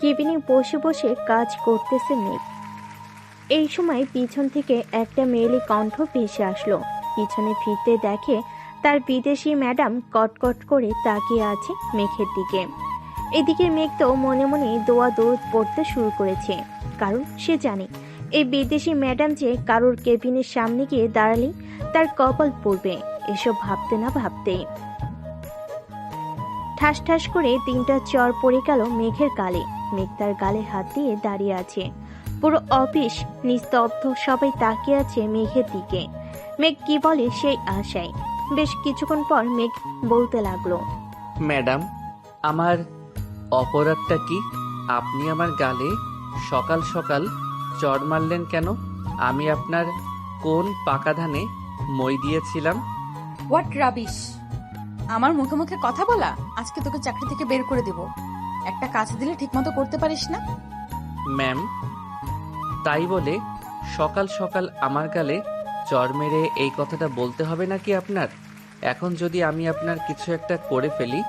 কেবিনে বসে বসে কাজ করতেছে মেঘ। এই সময় পিছন থেকে একটা মেয়েলি কণ্ঠ ভেসে আসলো। পিছনে ফিরতে দেখে তার বিদেশি ম্যাডাম কটকট করে তাকিয়ে আছে মেঘের দিকে। এদিকে মেঘ তো মনে মনে দোয়া দৌড় পড়তে শুরু করেছে, কারণ সে জানে এই বিদেশি ম্যাডাম যে কারোর কেবিনের সামনে গিয়ে দাঁড়ালেই তার কপাল পড়বে। এসব ভাবতে না ভাবতেই ঠাস ঠাস করে 3টা চর পড়ে গেল মেঘের গালে। মেঘ তার গালে হাত দিয়ে দাঁড়িয়ে আছে। পুরো অফিস নিস্তব্ধ, সবাই তাকিয়ে আছে মেঘের দিকে। মেঘ কি বলে সেই আশায়। বেশ কিছুক্ষণ পর মেঘ বলতে লাগলো, ম্যাডাম, আমার অপরাধটা কি? আপনি আমার গালে সকাল সকাল চড় মারলেন কেন? আমি আপনার কোন পাকা ধানে মই দিয়েছিলাম? What rubbish! আমার মুখে মুখে কথা বলা, আজকে তোকে চাকরি থেকে বের করে দেব। একটা কাজ দিলে ঠিকমতো করতে পারিস না। ম্যাম, তাই বলে সকাল সকাল আমার গালে চড় মেরে এই কথাটা বলতে হবে নাকি আপনার? এখন যদি আমি আপনার কিছু একটা করে ফেলি,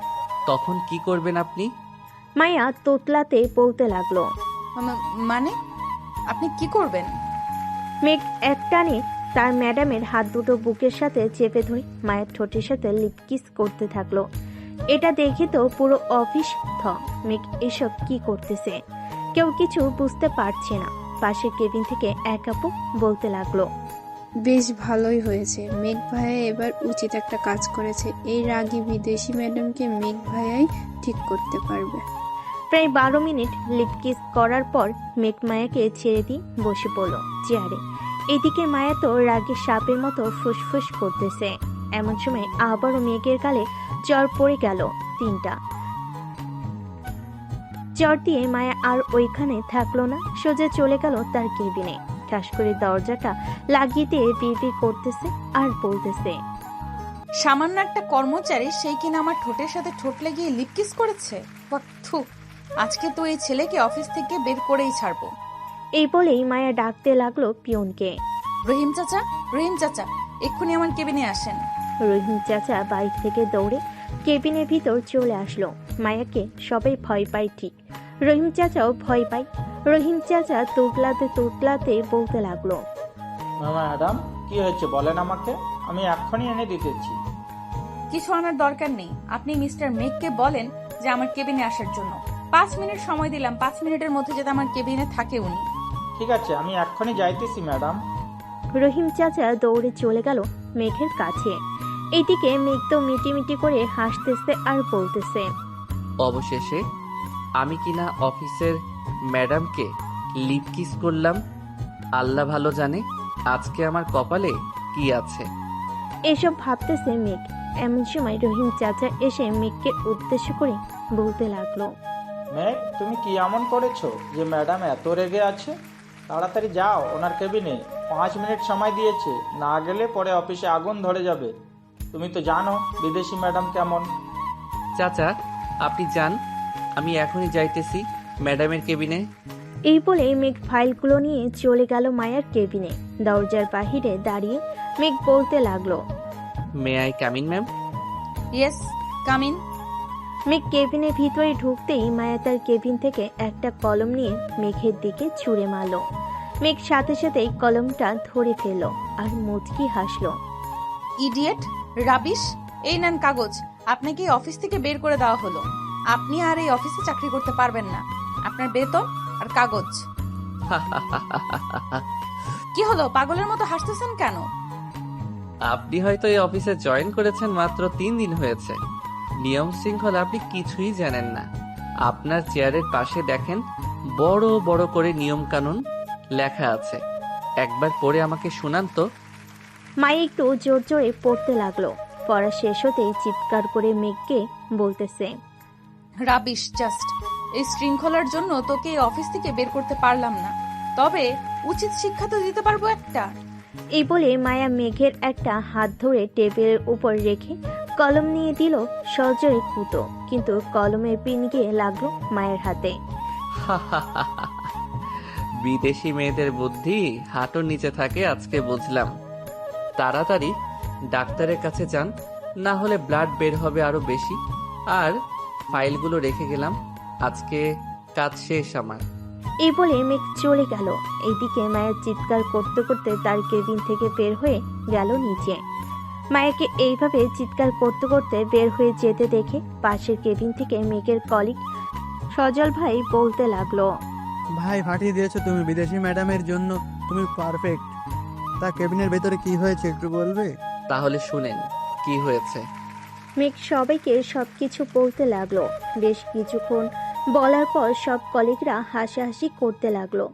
তখন কি করবেন আপনি? মায়া তোতলাতে বলতে লাগলো। মানে আপনি কি করবেন? মেঘ একটানে তার ম্যাডামের হাত দুটো বুকের সাথে চেপে ধরে মায়ের ঠোঁটের সাথে লিপকিস করতে থাকলো। এটা দেখে তো পুরো অফিস থ। মেঘ এসব কি করতেছে কেউ কিছু বুঝতে পারছে না। পাশের কেবিন থেকে এক আপু বলতে লাগলো, বেশ ভালোই হয়েছে, মেঘ ভাইয়া এবার উচিত একটা কাজ করেছে। এই রাগী বিদেশি ম্যাডামকে মেঘ ভাইয়াই ঠিক করতে পারবে। প্রায় 12 মিনিট লিপকিস করার পর মেঘ মায়াকে ছেড়ে দিয়ে বসে পড়ল চেয়ারে। এদিকে মায়া তো রাগে সাপের মতো ফুসফুস করতেছে। এমন সময় আবারও মেঘের গালে চর পড়ে গেল 3টা। চর দিয়ে মায়া আর ওইখানে থাকলো না, সোজা চলে গেল তার কেবিনে। ঠাস করে দরজাটা লাগিয়ে দিয়ে বিড়বিড় করতেছে আর বলতেছে, সামান্য একটা কর্মচারী, সেই কিনা আমার ঠোঁটের সাথে ঠোঁট লাগিয়ে লিপকিস করেছে। থু, আজকে তো এই ছেলেকে অফিস থেকে বের করেই ছাড়বো। এই বলেই মায়া ডাকতে লাগলো পিয়নকে। রহিম চাচা, রহিম চাচা, এক্ষুনি আমার কেবিনে আসেন। রহিম চাচা বাইক থেকে দৌড়ে কেবিনের ভিতর চলে আসলো। মায়াকে সবাই ভয় পায় ঠিক, রহিম চাচাও ভয় পায়। রহিম চাচা তুতলাতে তুতলাতে বলতে লাগলো, ম্যাডাম, কি হয়েছে বলেন আমাকে, আমি এক্ষুনি এনে দিতেছি। কিছু আনার দরকার নেই, আপনি মিস্টার মেঘকে বলেন যে আমার কেবিনে আসার জন্য। 5 মিনিট সময় দিলাম, 5 মিনিটের মধ্যে যাতে আমার কেবিনে থাকে উনি। ঠিক আছে, আমি এক্ষুনি যাইতেছি ম্যাডাম। রহিম চাচা দৌড়ে চলে গেল মেঘের কাছে। এইদিকে মেঘ তো মিটিমিটি করে হাসতেছে আর বলতেছে, অবশেষে আমি কিনা অফিসের ম্যাডামকে লিপ কিস করলাম। আল্লাহ ভালো জানে আজকে আমার কপালে কি আছে। এসব ভাবতেছে মেঘ। এমন সময় রহিম চাচা এসে মেঘকে উদ্দেশ্য করে বলতে লাগলো, মেঘ, তুমি কি এমন করেছো যে ম্যাডাম এত রেগে আছে? তাড়াতাড়ি যাও ওনার কেবিনে, 5 মিনিট সময় দিয়েছে, না গেলে পরে অফিসে আগুন ধরে যাবে। তুমি তো জানো বিদেশি ম্যাডাম কেমন। চাচা, আপনি যান, আমি এখনই যাইতেছি ম্যাডামের কেবিনে। এই বলে মেঘ ফাইলগুলো নিয়ে চলে গেল মায়ার কেবিনে। দরজার বাহিরে দাঁড়িয়ে মেঘ বলতে লাগলো, may I come in ma'am? Yes, come in. Megh কেবিনের ভিতরে ঢুকতেই মায়া তার কেবিন থেকে একটা কলম নিয়ে মেঘের দিকে ছুঁড়ে মারল। মেঘ সাথে সাথেই কলমটা ধরে ফেলল আর মুচকি হাসলো। Idiot, rubbish! এই নেন কাগজ, আপনাকে এই অফিস থেকে বের করে দেওয়া হলো। আপনি আর এই অফিসে চাকরি করতে পারবেন না। আপনার বেতন আর কাগজ। কি হলো, পাগলের মতো হাসতেছেন কেন? আপনি হয়তো এই অফিসে জয়েন করেছেন মাত্র 3 দিন হয়েছে। নিয়ম শৃঙ্খলা আপনি কিছুই জানেন না। আপনার চেয়ারের পাশে দেখেন বড় বড় করে নিয়ম কানুন লেখা আছে, একবার পড়ে আমাকে শোনান তো। মায়া একটু জোর জোরে পড়তে লাগলো। পড়া শেষ হতেই চিৎকার করে মেঘকে বলতেছে, রাবিশ জাস্ট! এই শৃঙ্খলার জন্য তোকে এই অফিস থেকে বের করতে পারলাম না, তবে উচিত শিক্ষা তো দিতে পারবো একটা। এই বলে মায়া মেঘের একটা হাত ধরে টেবিলের উপর রেখে কলম নিয়ে দিল সজোরে কুতো, কিন্তু কলমের পিন গিয়ে লাগলো মায়ের হাতে। বিদেশি মেয়েদের বুদ্ধি হাঁটুর নিচে থাকে আজকে বুঝলাম। তাড়াতাড়ি ডাক্তারের কাছে যান, না হলে ব্লাড বের হবে আরো বেশি। আর ফাইলগুলো রেখে গেলাম, আজকে কাজ শেষ আমার। এই বলে মেঘ চলে গেল। এইদিকে মায়া চিৎকার করতে করতে তার কেবিন থেকে বের হয়ে গেল নিচে। মায়াকে এইভাবে চিৎকার করতে করতে বের হয়ে যেতে দেখে পাশের কেবিন থেকে মেঘের কলিগ সজল ভাই বলতে লাগলো, ভাই ফাটিয়ে দিয়েছো তুমি, বিদেশি ম্যাডামের জন্য তুমি পারফেক্ট। তা কেবিনের ভেতরে কি হয়েছে একটু বলবে? তাহলে শুনেন কি হয়েছে। মেঘ সবাইকে সবকিছু বলতে লাগলো। বেশ কিছুক্ষণ বলার পর সব কলিগরা হাসাহাসি করতে লাগলো।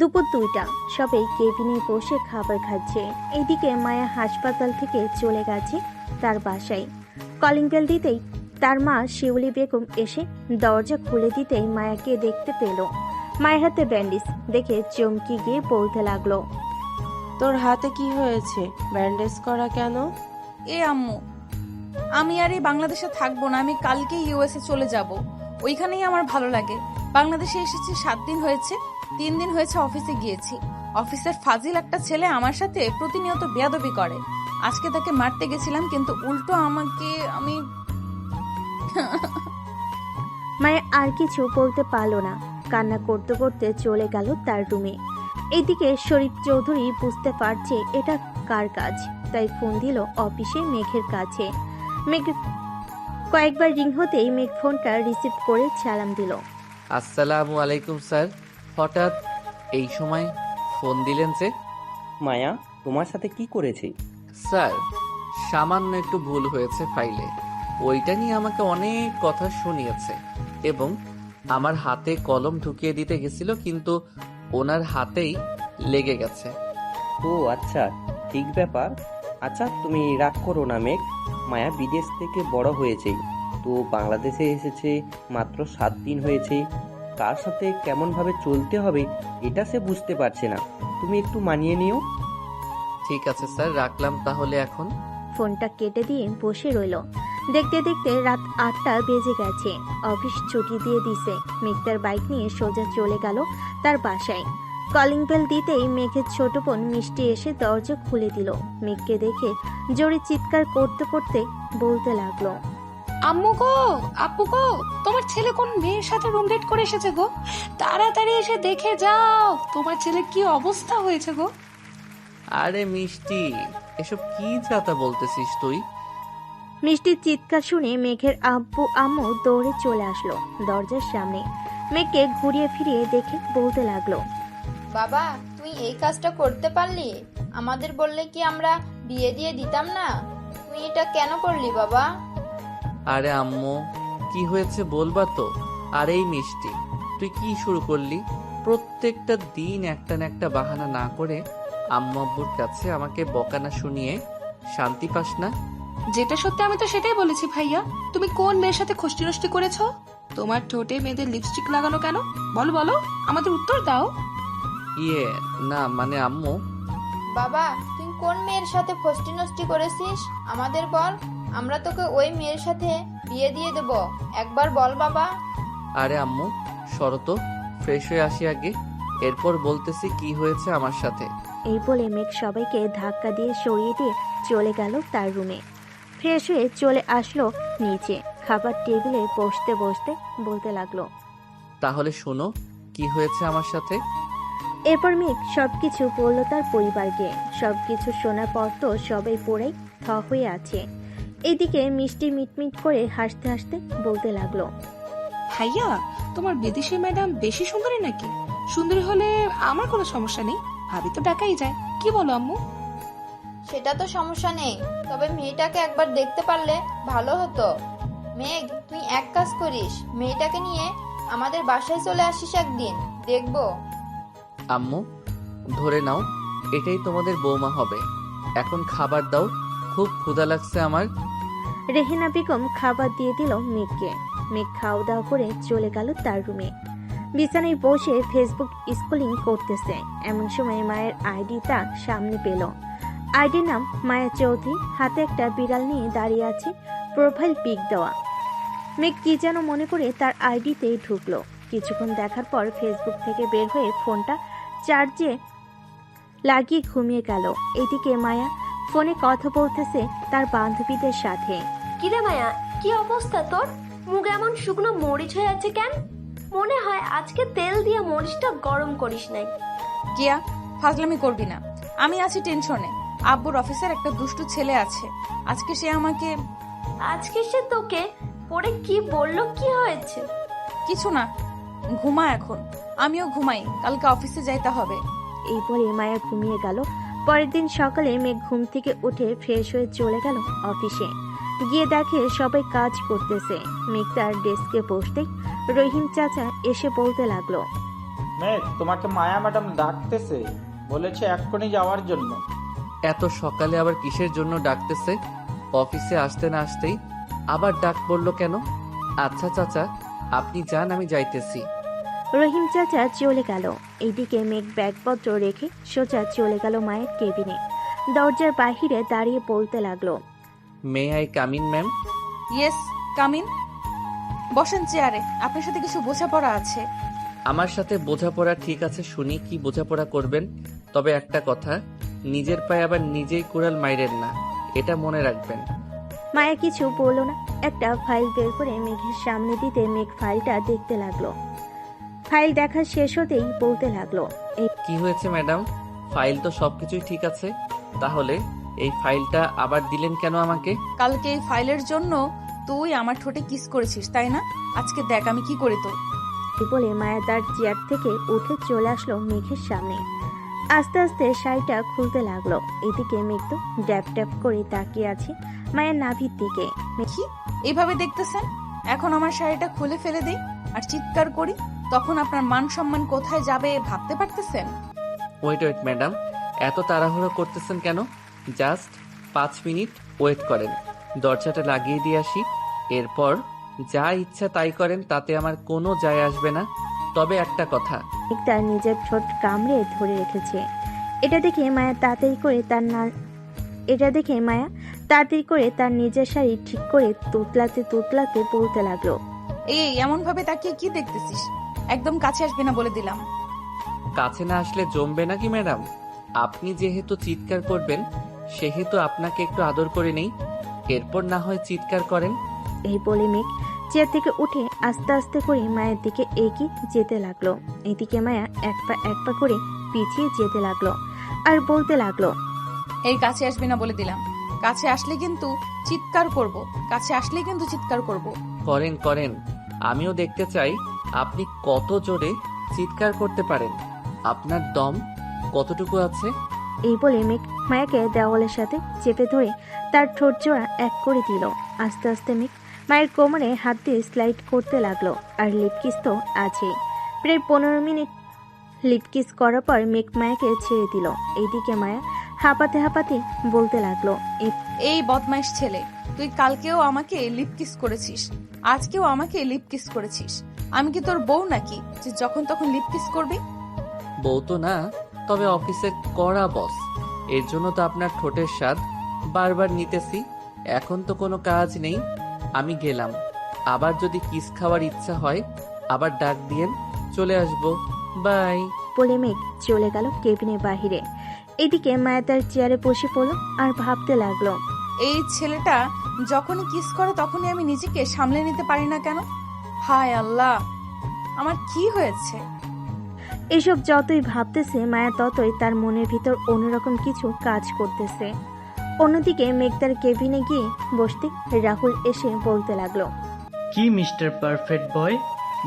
দুপুর 2টা, সবাই কেবিনে বসে খাবার খাচ্ছে। এইদিকে মায়া হাসপাতাল থেকে চলে গেছে তার বাসায়। কলিং বেল দিতেই তার মা শিউলি বেগম এসে দরজা খুলে দিতেই মায়াকে দেখতে পেল। মায়ের হাতে ব্যান্ডেজ দেখে চমকে গিয়ে বলতে লাগলো, তোর হাতে কি হয়েছে? ব্যান্ডেজ করা কেন? এ আম্মু, আমি আর এই বাংলাদেশে থাকবো না। আমি কালকে ইউএসএ চলে যাব। ওইখানেই আমার ভালো লাগে। বাংলাদেশে এসেছি 7 দিন হয়েছে। 3 দিন হয়েছে অফিসে গিয়েছি। অফিসের ফাজিল একটা ছেলে আমার সাথে প্রতিনিয়ত বেয়াদবি করে। আজকে তাকে মারতে গেছিলাম, কিন্তু উল্টো আমাকে আমি মায়া আর কিছু বলতে পারল না। কান্না করতে করতে চলে গেল তার রুমে। এইদিকে শরীফ চৌধুরী বুঝতে পারছে এটা কার কাজ, তাই ফোন দিল অফিসে মেঘের কাছে। মেঘ কয়েকবার রিং হতেই মেঘ ফোনটা রিসিভ করে সালাম দিল। আসসালামু আলাইকুম স্যার, হঠাৎ এই সময় ফোন দিলেন যে? মায়া তোমার সাথে কি করেছে? স্যার, সামান্য একটু ভুল হয়েছে ফাইলে, ওইটা নিয়ে আমাকে অনেক কথা শুনিয়েছে এবং আমার হাতে কলম ঢুকিয়ে দিতে গেছিল, কিন্তু ওনার হাতেই লেগে গেছে। ও আচ্ছা, ঠিক ব্যাপার। আচ্ছা তুমি রাগ করো না মেঘ, মায়া বিদেশ থেকে বড় হয়েছে, তো বাংলাদেশে এসেছে মাত্র 7 দিন হয়েছে। কার সাথে কেমনভাবে চলতে হবে এটা সে বুঝতে পারছে না, তুমি একটু মানিয়ে নিও। ঠিক আছে স্যার, রাখলাম তাহলে এখন। ফোনটা কেটে দিয়ে বসে রইল। দেখতে দেখতে রাত 8টা বেজে গেছে। অফিস ছুটি দিয়ে দিছে। মেঘ তার বাইক নিয়ে সোজা চলে গেল তার বাসায়। কলিং বেল দিতেই মেঘের ছোট বোন মিষ্টি এসে দরজা খুলে দিল। মেঘকে দেখে জোরে চিৎকার করতে করতে বলতে লাগলো, আম্মু গো, আপু গো, তোমার ছেলে কোন মেয়ের সাথে রুম ডেট করে এসেছে গো। তাড়াতাড়ি এসে দেখে যাও তোমার ছেলের কি অবস্থা হয়েছে গো। আরে মিষ্টি, এসব কি যাতা বলতেছিস তুই? মিষ্টির চিৎকার শুনে মেঘের আব্বু আম্মু দৌড়ে চলে আসলো দরজার সামনে। মেঘকে ঘুরিয়ে ফিরিয়ে দেখে বলতে লাগলো, বাবা তুই এই কাজটা করতে পারলি? আমাদের বললে কি আমরা বিয়ে দিয়ে দিতাম না? তুই এটা কেন করলি বাবা? আরে আম্মু, কি হয়েছে বলবা তো? আর এই মিষ্টি, তুই কি শুরু করলি? প্রত্যেকটা দিন একটা না একটা বাহানা না করে আম্মু আব্বুর কাছে আমাকে বকানা শুনিয়ে শান্তি পাস না? যেটা সত্যি আমি তো সেটাই বলেছি ভাইয়া। তুমি কোন মেয়ের সাথে খষ্টি নষ্টি করেছো? তোমার ঠোঁটে মেয়েদের লিপস্টিক লাগানো কেন? বলো বলো, আমাদের উত্তর দাও। ইয়ে না, মানে আম্মু, বাবা তুই কোন মেয়ের সাথে ফষ্টি নষ্টি করেছিস আমাদের বল, আমরা তোকে ওই মেয়ের সাথে বিয়ে দিয়ে দেব। একবার বল বাবা। আরে আম্মু শরত, ফ্রেশ হয়ে আসি আগে, এরপর বলতেছি কি হয়েছে আমার সাথে। এই বলে মেঘ সবাইকে ধাক্কা দিয়ে সরিয়ে দিয়ে চলে গেল তার রুমে। ফ্রেশ হয়ে চলে আসলো নিচে। খাবার টেবিলে বসতে বসতে বলতে লাগলো, তাহলে শোনো কি হয়েছে আমার সাথে। এরপর মেঘ সবকিছু বলল তার পরিবারকে। সবকিছু শোনার পর তো সবাই পড়েই থ হয়ে আছে। এইদিকে মিষ্টি মিটমিট করে হাসতে হাসতে বলতে লাগলো, ভাইয়া, তোমার বিদেশি ম্যাডাম বেশি সুন্দরী নাকি? সুন্দরী হলে আমার কোনো সমস্যা নেই, ভাবি তো ডাকাই যায়। কি বলো আম্মু? সেটা তো সমস্যা নেই, তবে মেয়েটাকে একবার দেখতে পারলে ভালো হতো। মেঘ তুই এক কাজ করিস, মেয়েটাকে নিয়ে আমাদের বাসায় চলে আসিস একদিন, দেখবো। আম্মু ধরে নাও, এটাই তোমাদের বৌমা হবে। এখন খাবার দাও, খুব ক্ষুধা লাগছে আমার। রেহেনা বেগম খাবার দিয়ে দিল মেঘকে। মেঘ খাওয়া দাওয়া করে চলে গেল তার রুমে। বিছানায় বসে ফেসবুক স্ক্রলিং করতেছে। এমন সময় মায়ের আইডি তার সামনে পেল। আইডির নাম মায়া চৌধুরী, হাতে একটা বিড়াল নিয়ে দাঁড়িয়ে আছে, প্রোফাইল পিক দেওয়া। মেঘ কি যেন মনে করে তার আইডিতে ঢুকলো। কিছুক্ষণ দেখার পর ফেসবুক থেকে বের হয়ে ফোনটা চার্জে লাগিয়ে ঘুমিয়ে গেল। এদিকে মায়া ফোনে কথা বলতেছে তার বান্ধবীদের সাথে। কিরে মায়া, কি অবস্থা তোর? মুখ এমন শুকনো মরিচ হয়ে আছে কেন? মনে হয় আজকে তেল দিয়ে মরিচটা গরম করিস নাই। কিয়া, ফাজলামি করবি না। আমি আছি টেনশনে। আব্বুর অফিসের একটা দুষ্টু ছেলে আছে, আজকে সে আমাকে আজকে সে তোকে পরে কি বললো, কি হয়েছে? কিছু না, ঘুমা এখন। আমিও ঘুমাই, কালকে অফিসে যাইতে হবে। এই বলে মায়া ঘুমিয়ে গেল। পরের দিন সকালে মেঘ ঘুম থেকে উঠে ফ্রেশ হয়ে চলে গেল অফিসে। গিয়ে দেখে সবাই কাজ করতেছে। মেঘ তার ডেস্কে বসতেই রহিম চাচা এসে বলতে লাগলো, মেঘ, তোমাকে মায়া ম্যাডাম ডাকতেছে, বলেছে এক্ষুনি যাওয়ার জন্য। এত সকালে আবার কিসের জন্য ডাকতেছে? অফিসে আসতে না আসতেই আবার ডাক পড়লো কেন? আচ্ছা চাচা, আপনি যান, আমি যাইতেছি। রহিম চাচা চলে গেল। এইদিকে মেঘ ব্যাগপত্র রেখে সোজা চলে গেল মায়ের কেবিনে। দরজার বাহিরে দাঁড়িয়ে বলতে লাগলো, may I come in ma'am? Yes, come in. বসেন চেয়ারে, আপনার সাথে কিছু বোঝাপড়া আছে। আমার সাথে বোঝাপড়া ঠিক আছে, শুনি কি বোঝাপড়া করবেন। তবে একটা কথা, নিজের পায়ে আবার নিজেই কুড়াল মাইরেন না, এটা মনে রাখবেন। মায়া কিছু বলল না। একটা ফাইল বের করে মেঘের সামনে দিতে মেঘ ফাইলটা দেখতে লাগলো। ফাইল দেখা শেষ হতেই বলতে লাগলো, কি হয়েছে ম্যাডাম? ফাইল তো সবকিছুই ঠিক আছে, তাহলে এই ফাইলটা আবার দিলেন কেন আমাকে? কালকে এই ফাইলের জন্য তুই আমার ঠোঁটে কিস করেছিস, তাই না? আজকে দেখ আমি কি করি তোর। এই বলে মায়া তার চেয়ার থেকে উঠে চলে আসলো মেঘের সামনে। আস্তে আস্তে শাড়িটা খুলতে লাগলো। এদিকে মেঘ তো ড্যাপ ড্যাপ করে তাকিয়ে আছে মায়ের নাভির দিকে। কি এইভাবে দেখতেছেন? এখন আমার শাড়িটা খুলে ফেলে দিই আর চিৎকার করি, তখন আপনার মান সম্মান কোথায় যাবে ভাবতে পারতেছেন? ওয়েট ওয়েট ম্যাডাম, এত তাড়াহুড়ো করতেছেন কেন? জাস্ট 5 মিনিট ওয়েট করেন, দরজাটা লাগিয়ে দিয়ে আসি, এরপর যা ইচ্ছা তাই করেন, তাতে আমার কোনো যায় আসবে না। তবে একটা কথা, মেঘ তার নিজের ঠোঁট কামড়ে ধরে রেখেছে। এটা দেখে মায়া তাড়াতাড়ি করে তার নিজের শাড়ি ঠিক করে তুতলাতে তুতলাতে বলতে লাগলো, এই এমন ভাবে তাকিয়ে কি দেখতেছিস? একদম কাছে আসবে না বলে দিলাম। কাছে না আসলে জমবে নাকি ম্যাডাম? আপনি যেহেতু চিৎকার করবেন, সেহেতু আপনাকে একটু আদর করে নেই, এরপর না হয় চিৎকার করেন। এই বলে মেঘ চেয়ার থেকে উঠে আস্তে আস্তে করে মায়ের দিকে এগিয়ে যেতে লাগলো। এদিকে মায়া এক পা করে পিছিয়ে যেতে লাগলো আর বলতে লাগলো, এই কাছে আসবে না বলে দিলাম। কাছে আসলে কিন্তু চিৎকার করব, কাছে আসলে কিন্তু চিৎকার করব। করেন করেন, আমিও দেখতে চাই আপনি কত জোরে চিৎকার করতে পারেন, আপনার দম কতটুকু আছে। এই বলে মেঘ মায়াকে দেওয়ালের সাথে চেপে ধরে তার ঠোঁট জোড়া এক করে দিল। আস্তে আস্তে মেঘ মায়ের কোমরে হাত দিয়ে স্লাইড করতে লাগলো। আর লিপকিস তো আছেই। প্রায় 15 মিনিট লিপকিস করার পর মেঘ মায়াকে ছেড়ে দিল। এইদিকে মায়া হাঁপাতে হাঁপাতে বলতে লাগলো, এই বদমাইশ ছেলে, তুই কালকেও আমাকে লিপ কিস করেছিস, আজকেও আমাকে লিপ কিস করেছিস। আমি কি তোর বউ নাকি যে যখন তখন লিপ কিস করবি? বউ তো না, তবে অফিসের কড়া বস, এর জন্য তো আপনার ঠোঁটের স্বাদ বারবার নিতেছি। এখন তো কোনো কাজ নেই, আমি গেলাম। আবার যদি কিস খাওয়ার ইচ্ছা হয় আবার ডাক দিয়েন, চলে আসবো। বাই। বলে মেঘ চলে গেল কেবিনের বাহিরে। এদিকে মায়া তার চেয়ারে বসে পড়লো আর ভাবতে লাগলো, এই ছেলেটা যখনই কিস করে তখনই আমি নিজেকে সামলে নিতে পারি না কেন? হায় আল্লাহ, আমার কি হয়েছে? এসব যতই ভাবতেছে মায়া ততই তার মনের ভিতর অন্যরকম কিছু কাজ করতেছে। অন্যদিকে মেঘ তার কেবিনে গিয়ে বসতে রাহুল এসে বলতে লাগলো, কি মিস্টার পারফেক্ট বয়,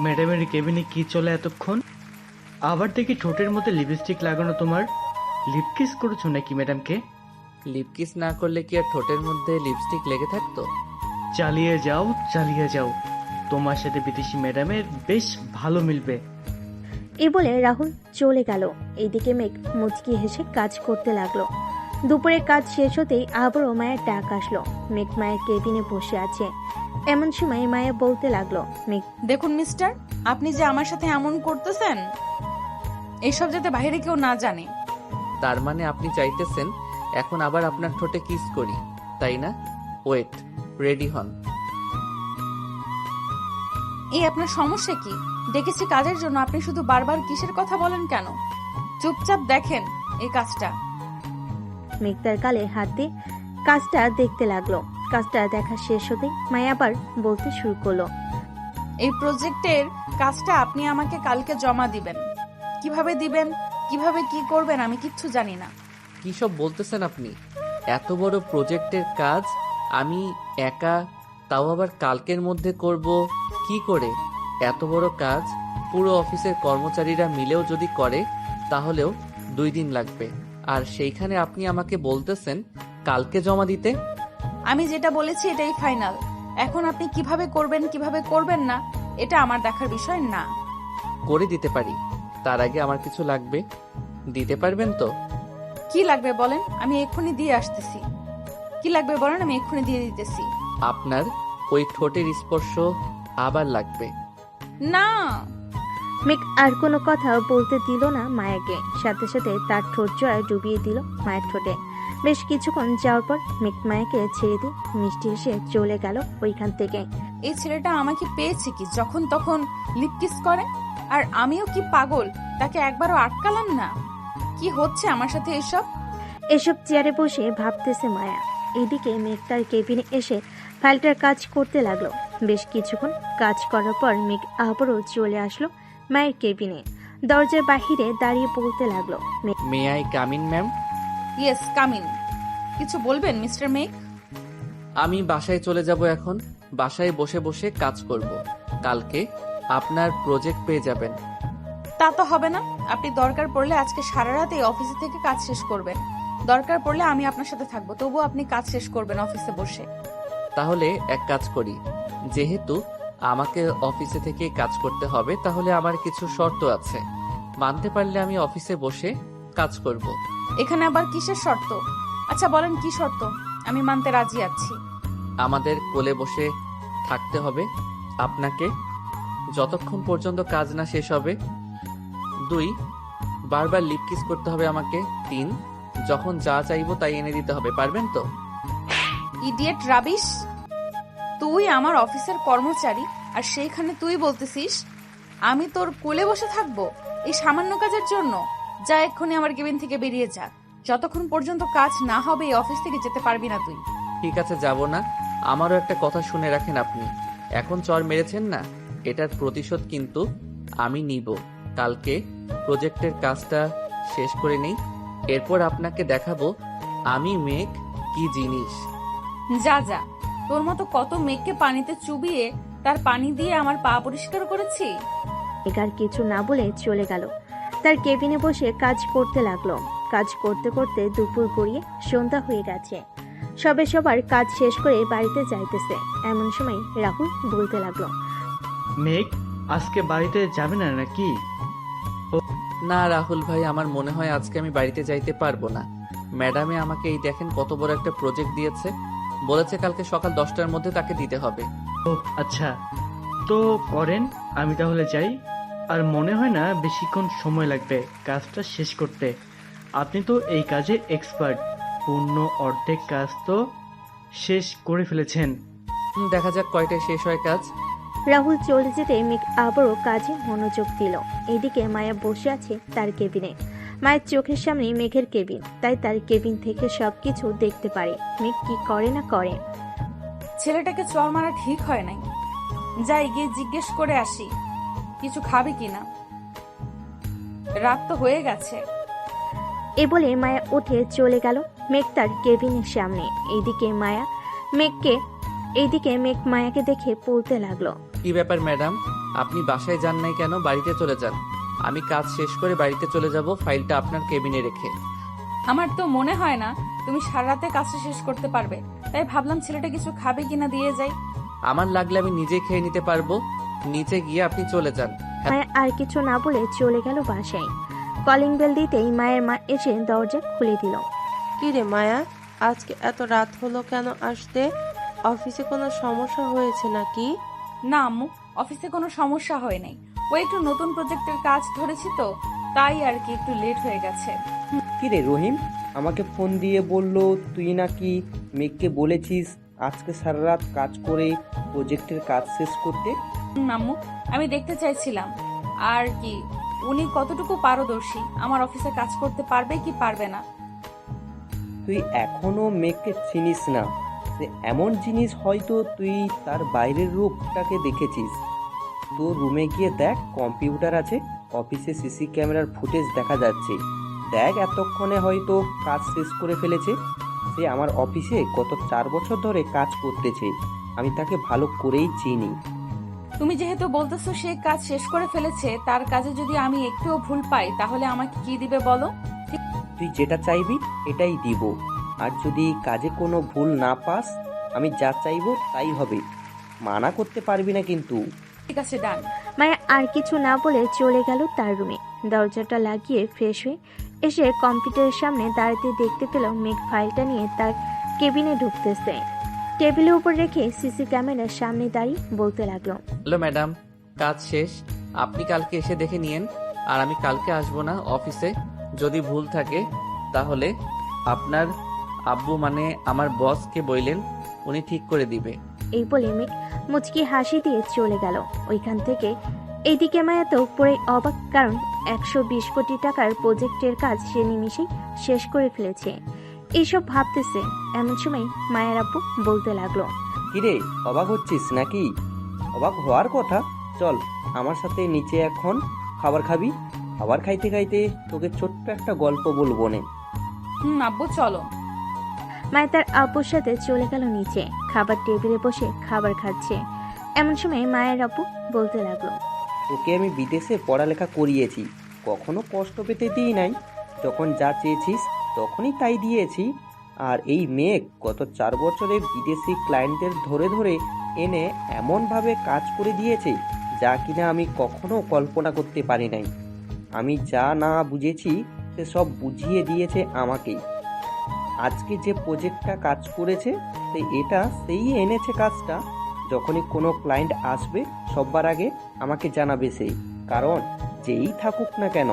ম্যাডামের কেবিনে কি চলে এতক্ষণ? আবার দেখি ঠোঁটের মধ্যে লিপস্টিক লাগানো, তোমার লিপ কিস করেছো নাকি ম্যাডামকে? লিপ কিস না করলে কি আর ঠোঁটের মধ্যে লিপস্টিক লেগে থাকতো? চালিয়ে যাও চালিয়ে যাও, তোমার সাথে বিদেশি ম্যাডামের বেশ ভালো মিলবে। এই বলে রাহুল চলে গেল। এইদিকে মেঘ মুচকি হেসে কাজ করতে লাগলো। দুপুরের কাজ শেষ হতেই আবারও মায়ের ডাক আসলো। মেঘ মায়ের কেবিনে বসে আছে। এমন সময় মায়া বলতে লাগলো, মেঘ, দেখুন মিস্টার, আপনি যে আমার সাথে এমন করতেছেন, এইসব যাতে বাইরে কেউ না জানে। তার মানে আপনি চাইতেছেন এখন আবার আপনার ঠোঁটে কিস করি, তাই না? ওয়েট, রেডি হন। এই আপনার সমস্যা কি? ডেকেছি কাজের জন্য, আপনি শুধু বারবার কিসের কথা বলেন কেন? চুপচাপ দেখেন এই কাজটা। মেঘ তার গালে হাত দিয়ে কাজটা দেখতে লাগলো। কাজটা দেখা শেষ হতেই মায়া আবার বলতে শুরু করলো, এই প্রজেক্টের কাজটা আপনি আমাকে কালকে জমা দিবেন। কিভাবে দিবেন, কিভাবে কি করবেন আমি কিচ্ছু জানি না। কী সব বলতেছেন আপনি? এত বড় প্রজেক্টের কাজ আমি একা, তাও আবার কালকের মধ্যে করব কি করে? এত বড় কাজ পুরো অফিসের কর্মচারীরা মিলেও যদি করে তাহলেও 2 দিন লাগবে, আর সেইখানে আপনি আমাকে বলতেছেন কালকে জমা দিতে। আমি যেটা বলেছি এটাই ফাইনাল। এখন আপনি কিভাবে করবেন কিভাবে করবেন না এটা আমার দেখার বিষয় না। করে দিতে পারি, তার আগে আমার কিছু লাগবে। দিতে পারবেন তো? কি লাগবে বলেন, আমি এক্ষুনি দিয়ে আসতেছি। কি লাগবে বলেন, আমি এক্ষুনি দিয়ে দিতেছি। আপনার ওই ঠোঁটের স্পর্শ আবার লাগবে। না। মেঘ আর কোনো কথা বলতে দিল না মায়াকে, সাথে সাথে তার ঠোঁট জোড়ায় ডুবিয়ে দিল মায়ের ঠোঁটে। বেশ কিছুক্ষণ যাওয়ার পর মেঘ মায়াকে ছেড়ে দিয়ে মিষ্টি হেসে চলে গেল ওইখান থেকে। এই ছেলেটা আমাকে পেয়েছে কি যখন তখন লিপ কিস করে, আর আমিও কি পাগল তাকে একবারও আটকালাম না? কি হচ্ছে আমার সাথে এসব? এসব চেয়ারে বসে ভাবতেছে মায়া। এদিকে মেঘ তার কেবিনে এসে ফাইলটার কাজ করতে লাগলো। বেশ কিছুক্ষণ কাজ করার পর মেঘ আবারও চলে আসলো মায়ের কেবিনে। দরজার বাহিরে দাঁড়িয়ে বলতে লাগলো, may I come in ma'am? Yes, come in. কিছু বলবেন মিস্টার মেঘ? আমি বাসায় চলে যাব এখন। বাসায় বসে বসে কাজ করব। কালকে আপনার প্রজেক্ট পেয়ে যাবেন। তা তো হবে না। আপনি দরকার পড়লে আজকে সারা রাত এই অফিসে থেকে কাজ শেষ করবেন। দরকার পড়লে আমি আপনার সাথে থাকবো, তবুও আপনি কাজ শেষ করবেন অফিসে বসে। তাহলে এক কাজ করি, যেহেতু আমাকে অফিসে থেকে কাজ করতে হবে, তাহলে আমার কিছু শর্ত আছে। মানতে পারলে আমি অফিসে বসে কাজ করব। এখানে আবার কিসের শর্ত? আচ্ছা বলেন কি শর্ত, আমি মানতে রাজি আছি। আমাদের কোলে বসে থাকতে হবে আপনাকে, যতক্ষণ পর্যন্ত কাজ না শেষ হবে। 2, বারবার লিপ কিস করতে হবে আমাকে। 3, যখন যা চাইবো তাই এনে দিতে হবে। পারবেন তো? Idiot rubbish! তুই আমার অফিসের কর্মচারী, আর সেইখানে তুই বলতেছিস আমি তোর কোলে বসে থাকবো এই সামান্য কাজের জন্য? যা এক্ষুনি আমার কেবিন থেকে বেরিয়ে যা। যতক্ষণ পর্যন্ত কাজ না হবে এই অফিস থেকে যেতে পারবি না তুই। ঠিক আছে, যাব না। আমারও একটা কথা শুনে রাখেন, আপনি এখন চর মেরেছেন না, এটার প্রতিশোধ কিন্তু আমি নিব। কালকে প্রজেক্টের কাজটা শেষ করে নেই, এরপর আপনাকে দেখাবো আমি মেঘ কি জিনিস। যা যা, তোর মতো কত মেঘকে পানিতে চুবিয়ে তার পানি দিয়ে আমার পা পরিষ্কার করেছি। মেঘ আর কিছু না বলে চলে গেল। তার কেবিনে বসে কাজ করতে লাগলো। কাজ করতে করতে দুপুর গড়িয়ে সন্ধ্যা হয়ে গেছে। সবার কাজ শেষ করে বাড়িতে যাইতেছে। এমন সময় রাহুল বলতে লাগলো, মেঘ আজকে বাড়িতে যাবে না নাকি? না রাহুল ভাই, আমার মনে হয় আজকে আমি বাড়িতে যাইতে পারবো না। ম্যাডামে আমাকে এই দেখেন কত বড় একটা প্রজেক্ট দিয়েছে, বলেছে কালকে সকাল 10টার মধ্যে তাকে দিতে হবে। ও আচ্ছা, তো করেন, আমি তাহলে যাই। আর মনে হয় না বেশিক্ষণ সময় লাগবে কাজটা শেষ করতে। আপনি তো এই কাজে এক্সপার্ট, পূর্ণ অর্ধেক কাজ তো শেষ করে ফেলেছেন। দেখা যাক কয়টায় শেষ হয় কাজ। রাহুল চলে যেতে মেঘ আবারও কাজে মনোযোগ দিল। এদিকে মায়া বসে আছে তার কেবিনে। মায়ের চোখের সামনে মেঘের কেবিন, তাই তার কেবিন থেকে সবকিছু দেখতে পারে মেঘ কি করে না করে। ছেলেটাকে চর মারা ঠিক হয় নাই। যাই গিয়ে জিজ্ঞেস করে আসি কিছু খাবে কিনা, রাত তো হয়ে গেছে। এ বলে মায়া উঠে চলে গেল মেঘ তার কেবিনের সামনে। এইদিকে মেঘ মায়াকে দেখে বলতে লাগলো, কি ব্যাপার ম্যাডাম, আপনি বাসায় যান নাই কেন? বাড়িতে চলে যান। আমি কাজ শেষ করে বাড়িতে চলে যাব, ফাইলটা আপনার কেবিনে রেখে। আমার তো মনে হয় না তুমি সারা রাতে কাজটা শেষ করতে পারবে, তাই ভাবলাম ছেলেটা কিছু খাবে কিনা দিয়ে যাই। আমার লাগলে আমি নিজে খেয়ে নিতে পারবো, নিচে গিয়ে আপনি চলে যান। মায়া আর কিছু না বলে চলে গেল বাসায়। কলিং বেল দিতেই মায়ের মা এসে দরজা খুলে দিল। কি রে মায়া, আজকে এত রাত হলো কেন আসতে? অফিসে কোনো সমস্যা হয়েছে নাকি? না আম্মু, অফিসে কোনো সমস্যা হয় নাই। ও একটু নতুন প্রজেক্টের কাজ ধরেছি তো, তাই আর কি একটু লেট হয়ে গেছে। কি রে রহিম, আমাকে ফোন দিয়ে বলল তুই নাকি মেঘকে বলেছিস আজকে সারা রাত কাজ করে প্রজেক্টের কাজ শেষ করতে। আম্মু, আমি দেখতে চাইছিলাম আর কি উনি কতটুকু পারদর্শী, আমার অফিসে কাজ করতে পারবে কি পারবে না। তুই এখনো মেঘকে চিনিস না, যে এমন জিনিস হয়তো তুই তার বাইরের রূপটাকে দেখেছিস, তোর রুমে গিয়ে দেখ, কম্পিউটার আছে, অফিসে সিসি ক্যামেরার ফুটেজ দেখা যাচ্ছে। দেখ, এতক্ষণে হয়তো কাজ শেষ করে ফেলেছে। সে আমার অফিসে গত 4 বছর ধরে কাজ করতেছে, আমি তাকে ভালো করেই চিনি। তুমি যেহেতু বলতেছো সে কাজ শেষ করে ফেলেছে, তার কাজে যদি আমি একটুও ভুল পাই তাহলে আমাকে কি দিবে বলো? তুই যেটা চাইবি এটাই দিব, আর যদি কাজে কোনো ভুল না পাস আমি যা চাইবো তাই হবে, মানা করতে পারবি না কিন্তু। ঠিক আছে, ডান। মায়া আর কিছু না বলে চলে গেল তার রুমে। দরজাটা লাগিয়ে ফ্রেশ হয়ে এসে কম্পিউটারের সামনে দাঁড়াতে দেখতে পেল মেঘ ফাইলটা নিয়ে তার কেবিনে ঢুকতেছে। টেবিলের উপর রেখে সিসি ক্যামেরার সামনে দাঁড়িয়ে বলতে লাগলো, হ্যালো ম্যাডাম, কাজ শেষ। আপনি কালকে এসে দেখে নিয়েন। আর আমি কালকে আসবো না অফিসে। যদি ভুল থাকে তাহলে আপনার আব্বু মানে আমার বসকে বললেন, উনি ঠিক করে দিবে। এই বলে মেঘ মুচকি হাসি দিয়ে চলে গেল ওইখান থেকে। এইদিকে মায়া তো পুরো অবাক, কারণ 120 কোটি টাকার প্রজেক্টের কাজ সে নিমিষেই শেষ করে ফেলেছে। এইসব ভাবতেছে এমন সময় মায়ের আব্বু বলতে লাগলো, কিরে, অবাক হচ্ছিস নাকি? অবাক হওয়ার কথা। চল আমার সাথে নিচে এখন খাবার খাবি। খাবার খাইতে খাইতে তোকে ছোট্ট একটা গল্প বলবো নে। আব্বু চলো। মায়া তার আব্বুর সাথে চলে গেল নিচে, খাবার টেবিলে বসে খাবার খাচ্ছে। এমন সময় মায়ের আব্বু বলতে লাগলো, তোকে আমি বিদেশে পড়ালেখা করিয়েছি, কখনো কষ্ট পেতে দিই নাই। যখন যা চেয়েছিস তখনই তাই দিয়েছি। আর এই মেঘ গত 4 বছরে বিদেশি ক্লায়েন্টদের ধরে ধরে এনে এমনভাবে কাজ করে দিয়েছে যা কিনা আমি কখনো কল্পনা করতে পারি নাই। আমি যা না বুঝেছি সে সব বুঝিয়ে দিয়েছে আমাকেই। আজকে যে প্রজেক্টটা কাজ করেছে এটা সেই এনেছে কাজটা। যখনই কোনো ক্লায়েন্ট আসবে সবার আগে আমাকে জানাবে সেই, কারণ যেই থাকুক না কেন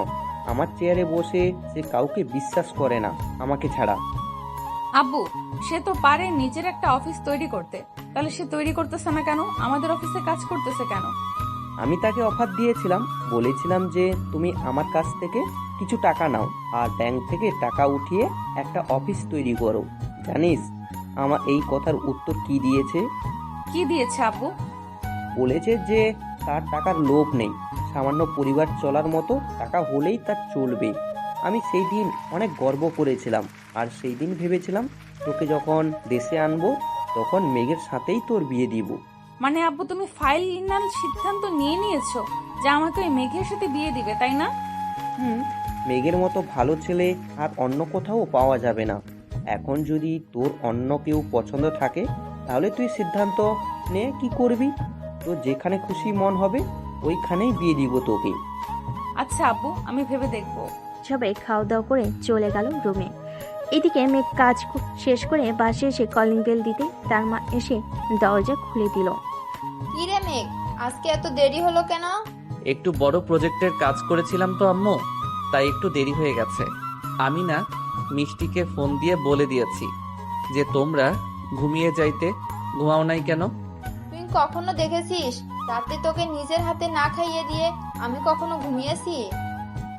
আমার চেয়ারে বসে সে কাউকে বিশ্বাস করে না আমাকে ছাড়া। আব্বু, সে তো পারে নিজের একটা অফিস তৈরি করতে, তাহলে সে তৈরি করতেছে না কেন? আমাদের অফিসে কাজ করতেছে কেন? আমি তাকে অফার দিয়েছিলাম, বলেছিলাম যে তুমি আমার কাছ থেকে কিছু টাকা নাও আর ব্যাংক থেকে টাকা উঠিয়ে একটা অফিস তৈরি করো। জানিস আমার এই কথার উত্তর কি দিয়েছে? কি দিয়েছে আব্বু? বলেছে যে তার টাকার লোভ নেই, সামান্য পরিবার চলার মতো টাকা হলেই তার চলবে। আমি সেই দিন অনেক গর্ব করেছিলাম, আর সেই দিন ভেবেছিলাম তোকে যখন দেশে আনবো তখন মেঘের সাথেই তোর বিয়ে দিব। মানে আব্বু, তুমি ফাইনাল সিদ্ধান্ত নিয়ে নিয়েছো যে আমাকে ওই মেঘের সাথে বিয়ে দিবে, তাই না? মেঘের মতো ভালো ছেলে আর অন্য কোথাও পাওয়া যাবে না। এখন যদি তোর অন্য কেউ পছন্দ থাকে তাহলে তুই সিদ্ধান্ত নে কি করবি। তোর যেখানে খুশি মন হবে ওইখানেই বিয়ে দিব তোকে। আচ্ছা আব্বু, আমি ভেবে দেখবো। সবাই খাওয়া দাওয়া করে চলে গেল রুমে। এদিকে মেঘ কাজ শেষ করে বাসে এসে কলিং বেল দিতে তার মা এসে দরজা খুলে দিল। কি রে মেঘ, আজকে এত দেরি হলো কেন? একটু বড় প্রজেক্টের কাজ করেছিলাম তো আম্মু, তাই একটু দেরি হয়ে গেছে। আমি না মিষ্টিকে ফোন দিয়ে বলে দিয়েছি যে তোমরা ঘুমিয়ে যাইতে, ঘুমাও নাই কেন? তুই কখনো দেখেছিস রাতে তোকে নিজের হাতে না খাইয়ে দিয়ে আমি কখনো ঘুমিয়েছি?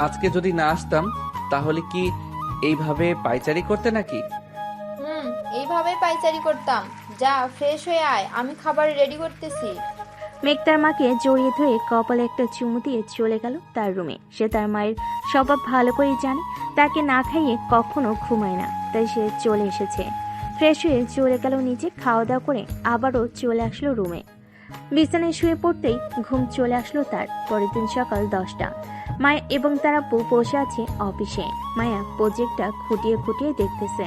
আজকে যদি না আসতাম তাহলে কি এইভাবে পায়চারি করতে নাকি? এইভাবে পাইচারি করতাম। যা ফ্রেশ হয়ে আয়, আমি খাবার রেডি করতেছি। মেঘ তার মাকে জড়িয়ে ধরে কপালে একটা চুমু দিয়ে চলে গেল তার রুমে। সে তার মায়ের স্বভাব ভালো করেই জানে, তাকে না খাইয়ে কখনো ঘুমায় না, তাই সে চলে এসেছে। ফ্রেশ হয়ে চলে গেল নিচে, খাওয়া দাওয়া করে আবারও চলে আসলো রুমে। বিছানায় শুয়ে পড়তেই ঘুম চলে আসলো তার। পরের দিন সকাল 10টা। মায়া এবং তার আব্বু বসে আছে অফিসে। মায়া প্রজেক্টটা খুঁটিয়ে খুঁটিয়ে দেখতেছে,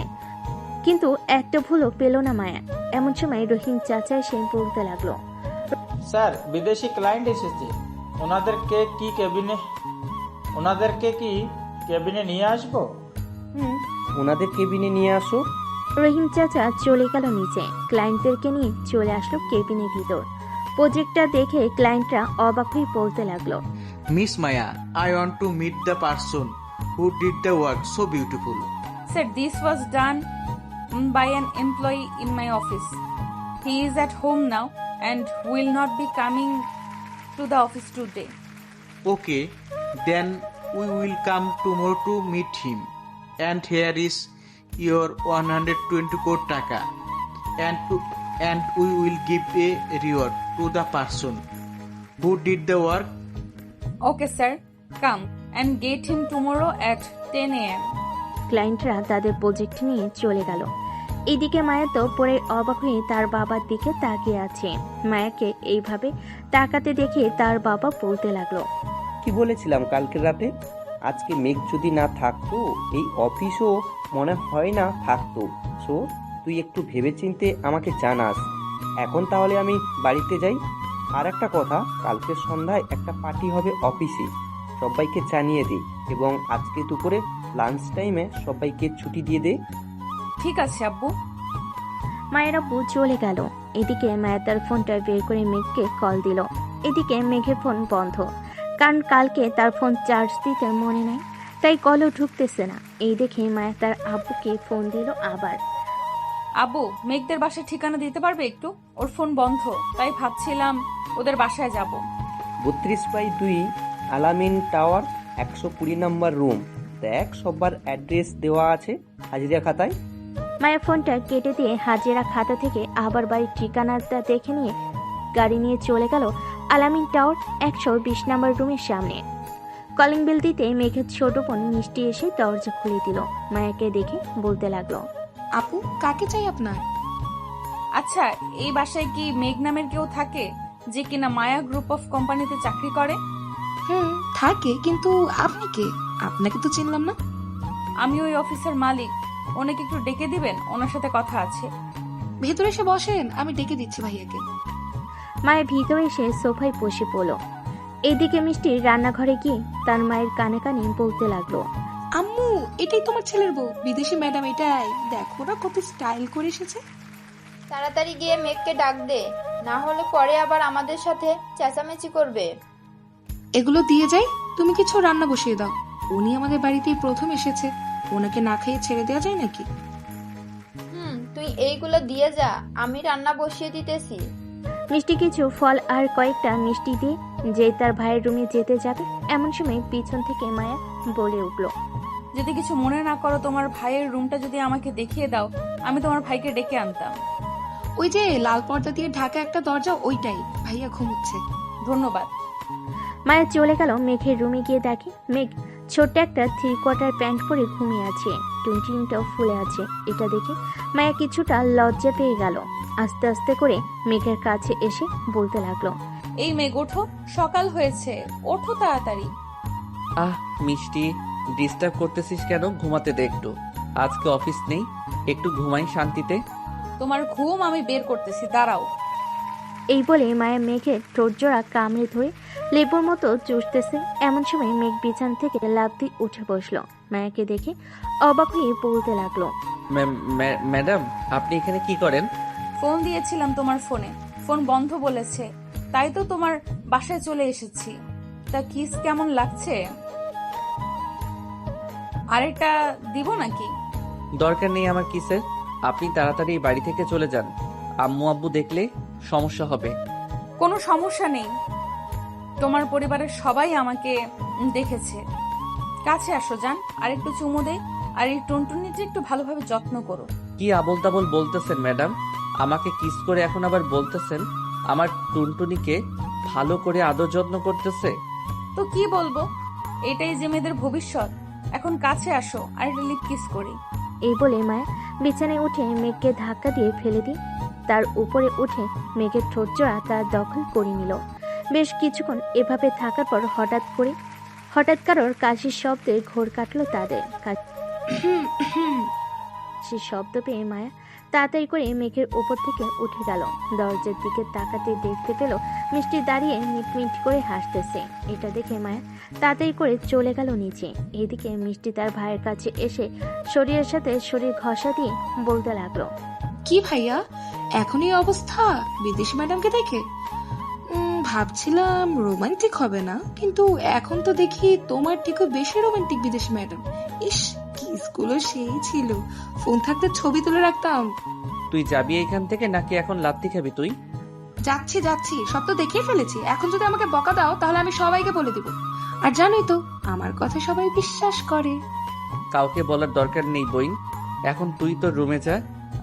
কিন্তু একটা ভুলও পেল না মায়া। এমন সময় রহিম চাচা এসে বলতে লাগলো, স্যার, বিদেশি ক্লায়েন্ট এসেছে, ওনাদেরকে কি কেবিনে নিয়ে আসবো? ওনাদের কেবিনে নিয়ে আসো। রহিম চাচা চলে গেল নিচে, ক্লায়েন্টদেরকে নিয়ে চলে আসলো কেবিনের ভিতর। প্রজেক্টটা দেখে ক্লায়েন্টরা অবাক হয়ে বলতে লাগলো, Miss Maya, I want to meet the person who did the work so beautiful. Sir, this was done by an employee in my office. He is at home now and will not be coming to the office today. Okay, then we will come tomorrow to meet him. And here is your 120 crore taka. And we will give a reward to the person who did the work. Okay sir, come and get him tomorrow at 10 AM। ক্লায়েন্টরা তাদের project নিয়ে চলে গেল। এদিকে মায়া তো পরে অবাক হয়ে তার বাবার দিকে তাকিয়ে আছে। মায়াকে এইভাবে তাকাতে দেখে তার বাবা বলতে লাগলো, কি বলেছিলাম কালকে রাতে? আজকে মেঘ যদি না থাকতো এই অফিসও মনে হয় না থাকতো। সো তুই একটু ভেবেচিন্তে আমাকে জানাস। এখন তাহলে আমি বাড়িতে যাই। আর একটা কথা, কালকে সন্ধ্যায় একটা পার্টি হবে অফিসে, সবাইকে জানিয়ে দে এবং আজকে দুপুরে লাঞ্চ টাইমে সবাইকে ছুটি দিয়ে দে। ঠিক আছে আব্বু। মায়ের আব্বু চলে গেল। এদিকে মায়া তার ফোনটা বের করে মেঘকে কল দিল। এদিকে মেঘের ফোন বন্ধ, কারণ কালকে তার ফোন চার্জ দিতে মনে নাই, তাই কলও ঢুকতেছে না। এই দেখে মায়া তার আব্বুকে ফোন দিল আবার। আব্বু, মেঘদের বাসায় ঠিকানা দিতে পারবে একটু? ওর ফোন বন্ধ, তাই ভাবছিলাম ওদের বাসায় যাব। 32/2 আলামিন টাওয়ার, 120 নম্বর রুম। দেখ সবার অ্যাড্রেস দেওয়া আছে হাজিরা খাতায়। মায়া ফোনটা কেটে দিয়ে হাজিরা খাতা থেকে আবার বাড়ির ঠিকানাটা দেখে নিয়ে গাড়ি নিয়ে চলে গেল আলামিন টাওয়ার 120 নম্বর রুমের সামনে। কলিং বেল দিতে মেঘের ছোট বোন মিষ্টি এসে দরজা খুলে দিল। মায়াকে দেখে বলতে লাগলো, আপু, কাকে চাই আপনার? আচ্ছা, এই বাসায় কি মেঘ নামের কেউ থাকে যে কিনা মায়া গ্রুপ অফ কোম্পানিতে চাকরি করে? থাকে, কিন্তু আপনি কে? আপনাকে তো চিনলাম না। আমি ওই অফিসের মালিক। ওনাকে একটু ডেকে দিবেন, ওনার সাথে কথা আছে। ভেতরে এসে বসেন, আমি ডেকে দিচ্ছি ভাইয়াকে। মায়ের ভিতরে এসে সোফায় বসে পড়ল। এদিকে মিষ্টি রান্নাঘরে গিয়ে তার মায়ের কানে কানে বলতে লাগলো, আম্মু, এটাই তোমার ছেলের বউ, বিদেশি ম্যাডাম। এটাই দেখো না কত স্টাইল করে এসেছে। তাড়াতাড়ি গিয়ে মেঘকে ডাক দে, না হলে পরে আবার আমাদের সাথে চেঁচামেচি করবে। এগুলো দিয়ে যাই, তুমি কিছু রান্না বসিয়ে দাও। উনি আমাদের বাড়িতেই প্রথম এসেছে, ওনাকে না খেয়ে ছেড়ে দেওয়া যায় নাকি? তুই এইগুলো দিয়ে যা, আমি রান্না বসিয়ে দিতেছি। মিষ্টি কিছু ফল আর কয়েকটা মিষ্টি দিয়ে যে তার ভাইয়ের রুমে যেতে যাবে, এমন সময় পিছন থেকে মায়া বলে উঠল, যদি কিছু মনে না করো, তোমার ভাইয়ের রুমটা যদি আমাকে দেখিয়ে দাও, আমি তোমার ভাইকে ডেকে আনতাম। ওই যে লাল পর্দা দিয়ে ঢাকা একটা দরজা, ওইটাই। ভাইয়া ঘুমুচ্ছে। ধন্যবাদ। মায়া চলে গেল মেঘের রুমে গিয়ে দেখে মেঘ ছোট্ট একটা 3/4 প্যান্ট পরে ঘুমিয়ে আছে, টুনটুনিটাও ফুলে আছে। এটা দেখে মায়া কিছুটা লজ্জা পেয়ে গেল। আস্তে আস্তে করে মেঘের কাছে এসে বলতে লাগলো, এই মেঘ, ওঠো, সকাল হয়েছে, ওঠো তাড়াতাড়ি। আহ মিষ্টি, ডিস্টার্ব করতেছিস কেন? ঘুমাতে দে একটু, আজকে অফিস নেই, একটু ঘুমাই শান্তিতে। তোমার ঘুম আমি বের করতেছি, দাঁড়াও। এই বলে মায়া মেঘের ঠোঁট জোড়া কামড়ে ধরে লেবুর মতো চুষতেছে। এমন সময় মেঘ বিছান থেকে লাফ দিয়ে উঠে বসলো। মায়াকে দেখে অবাক হয়ে বলতে লাগলো, ম্যাডাম, আপনি এখানে কি করেন? ফোন দিয়েছিলাম তোমার ফোনে, ফোন বন্ধ বলেছে, তাই তো তোমার বাসায় চলে এসেছি। তা কিস কেমন লাগছে? আরেকটা দিব নাকি? দরকার নেই আমার কিসের, আপনি তাড়াতাড়ি বাড়ি থেকে চলে যান। আম্মু আব্বু দেখলে সমস্যা হবে। কোনো সমস্যা নেই, তোমার পরিবারের সবাই আমাকে দেখেছে। কাছে আসো, যান, আর একটু চুমু দে, আর এই টুনটুনিটা একটু ভালোভাবে যত্ন করো। কি আবোল তাবোল বলতেছেন ম্যাডাম? আমাকে কিস করে এখন আবার বলতেছেন আমার টুনটুনিকে ভালো করে আদর যত্ন করতেছে? তো কি বলবো, এটাই যে মেয়েদের ভবিষ্যৎ। এখন কাছে আসো, আর একটা লিপ কিস করি। এই বলে মায়া বিছানায় উঠে মেঘকে ধাক্কা দিয়ে ফেলে দিয়ে তার উপরে উঠে মেঘের ঠোঁট জোড়া তার দখল করে নিল। বেশ কিছুক্ষণ এভাবে থাকার পর হঠাৎ কারোর কাশির শব্দে ঘোর কাটলো তাদের। কাশির শব্দ পেয়ে মায়া তাড়াতাড়ি করে মেঘের উপর থেকে উঠে গেল। দরজার দিকে তাকাতে দেখতে পেল মিষ্টি দাঁড়িয়ে মিটমিট করে হাসতেছে। এটা দেখে মায়া তাড়াতাড়ি করে চলে গেল নিচে। এদিকে মিষ্টি তার ভাইয়ের কাছে এসে শরীরের সাথে শরীর ঘষা দিয়ে বলতে লাগলো, কি ভাইয়া, এখনই অবস্থা বিদেশি ম্যাডামকে দেখে? ভাবছিলাম রোমান্টিক হবে না, কিন্তু এখন তো দেখি তোমার থেকেও বেশি রোমান্টিক বিদেশি ম্যাডাম। ইস, কিসগুলো সেই ছিল, ফোন থাকতে ছবি তুলে রাখতাম। তুই যাবি এখান থেকে নাকি এখন লাত্তি খাবি তুই? যাচ্ছি, সব তো দেখিয়ে ফেলেছি। এখন যদি আমাকে বকা দাও তাহলে আমি সবাইকে বলে দিব। আর জানোই তো আমার কথা সবাই বিশ্বাস করে। কাউকে বলার দরকার নেই বইন, এখন তুই তোর রুমে যা,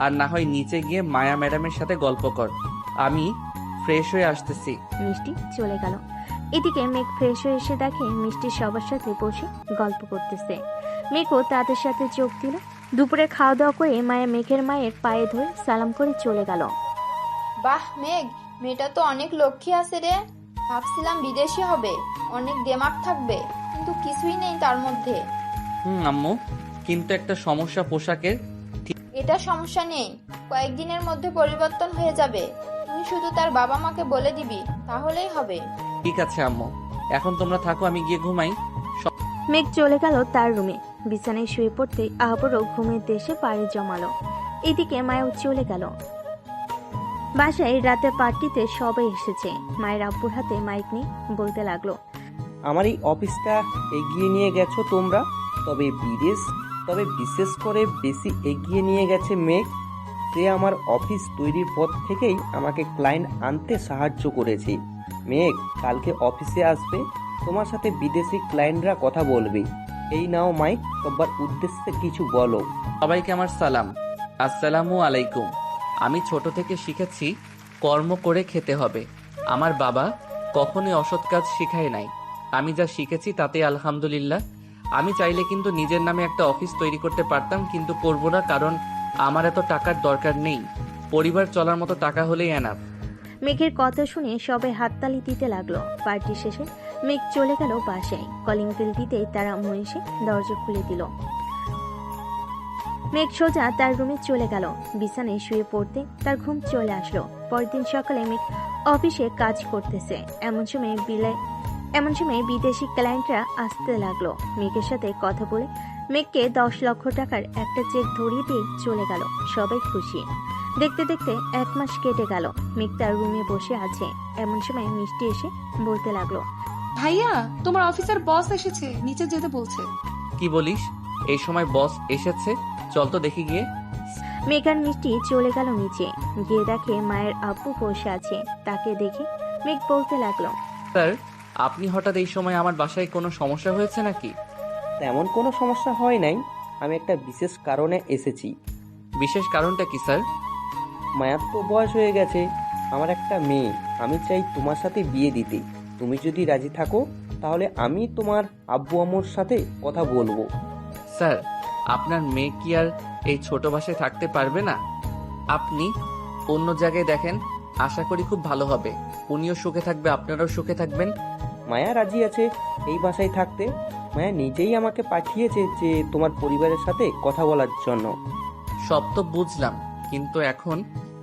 আর না হয় নিচে গিয়ে মায়া ম্যাডামের সাথে গল্প কর। আমি ফ্রেশ হয়ে আসতেছি। মিষ্টি চলে গেল। এদিকে মেঘ ফ্রেশ হয়ে এসে দেখে মিষ্টি সবার সাথে বসে গল্প করতেছে। মেঘও তাদের সাথে যোগ দিল। দুপুরে খাওয়া দাওয়া করে মায়া মেঘের মায়ের পায়ে ধরে সালাম করে চলে গেল। বাহ মেঘ, মেয়েটা তো অনেক লক্ষ্মী আছে রে। ভাবছিলাম বিদেশি হবে, অনেক দেমাগ থাকবে, কিন্তু কিছুই নেই তার মধ্যে। আম্মু, কিন্তু একটা সমস্যা পোশাকের। এটা সমস্যা নেই, কয়েকদিনের মধ্যে পরিবর্তন হয়ে যাবে। তুই শুধু তার বাবা মাকে বলে দিবি, তাহলেই হবে। ঠিক আছে আম্মু, এখন তোমরা থাকো, আমি গিয়ে ঘুমাই। মেঘ চলে গেল তার রুমে। বিছানায় শুয়ে পড়তে আবারও ঘুমের দেশে পাড়ি জমালো। এদিকে মায়াও চলে গেল। বাসায় রাতে পার্টিতে সবাই এসেছে। মায়ের আব্বুর হাতে মাইক নিয়ে বলতে লাগলো, আমার এই অফিসটা এগিয়ে নিয়ে গেছো তোমরা, তবে বিশেষ করে বেশি এগিয়ে নিয়ে গেছে মেঘ। সে আমার অফিস তৈরির পর থেকেই আমাকে ক্লায়েন্ট আনতে সাহায্য করেছে। মেঘ কালকে অফিসে আসবে, তোমার সাথে বিদেশি ক্লায়েন্টরা কথা বলবে। এই নাও মাইক, সবার উদ্দেশ্যে কিছু বলো। সবাইকে আমার সালাম, আসসালামু আলাইকুম। আমি ছোট থেকে শিখেছি কর্ম করে খেতে হবে। আমার বাবা কখনোই অসৎ কাজ শিখায় নাই। আমি যা শিখেছি তাতে আলহামদুলিল্লাহ। আমি চাইলে কিন্তু নিজের নামে একটা অফিস তৈরি করতে পারতাম, কিন্তু করব না, কারণ আমার এত টাকার দরকার নেই। পরিবার চলার মতো টাকা হলেই এনাফ। মেঘের কথা শুনে সবাই হাততালি দিতে লাগলো। পার্টি শেষে মেঘ চলে গেল বাসায়। কলিং বেল দিতেই তার আম্মু এসে দরজা খুলে দিল। মেঘ সোজা তার রুমে চলে গেল। বিছানায় শুয়ে পড়তে তার ঘুম চলে আসলো। পরদিন সকালে মেঘ অফিসে কাজ করতেছে। এমন সময় বিদেশি ক্লায়েন্টরা আসতে লাগলো। মেঘের সাথে কথা বলে মেঘকে 10 লক্ষ টাকার একটা চেক ধরিয়ে দিয়ে চলে গেল। সবাই খুশি। দেখতে দেখতে 1 মাস কেটে গেল। মেঘ তার রুমে বসে আছে। এমন সময় মিষ্টি এসে বলতে লাগলো, ভাইয়া, তোমার অফিসার বস এসেছে, নিচে যেতে বলছে। কি বলিস? এই সময় বস এসেছে? চল তো দেখি গিয়ে। মেঘ আর মিষ্টি চলে গেল নিচে। গিয়ে দেখে মায়ের আব্বু বসে আছে। তাকে দেখে মেঘ বলতে লাগলো, স্যার, আপনি হঠাৎ এই সময় আমার বাসায় কোনো সমস্যা হয়েছে নাকি? তেমন কোনো সমস্যা হয় নাই, আমি একটা বিশেষ কারণে এসেছি। বিশেষ কারণটা কি স্যার? মায়ার তো বয়স হয়ে গেছে, আমার একটা মেয়ে, আমি চাই তোমার সাথে বিয়ে দিতে। তুমি যদি রাজি থাকো তাহলে আমি তোমার আব্বু আম্মুর সাথে কথা বলবো। স্যার, আপনার মেয়ে কি আর এই ছোট বাসায় থাকতে পারবে না? আপনি অন্য জায়গায় দেখেন, আশা করি খুব ভালো হবে। উনিও সুখে থাকবে, আপনারাও সুখে থাকবেন। মায়া রাজি আছে এই বাসায় থাকতে। মায়া নিজেই আমাকে পাঠিয়েছে যে তোমার পরিবারের সাথে কথা বলার জন্য। সব তো বুঝলাম, কিন্তু এখন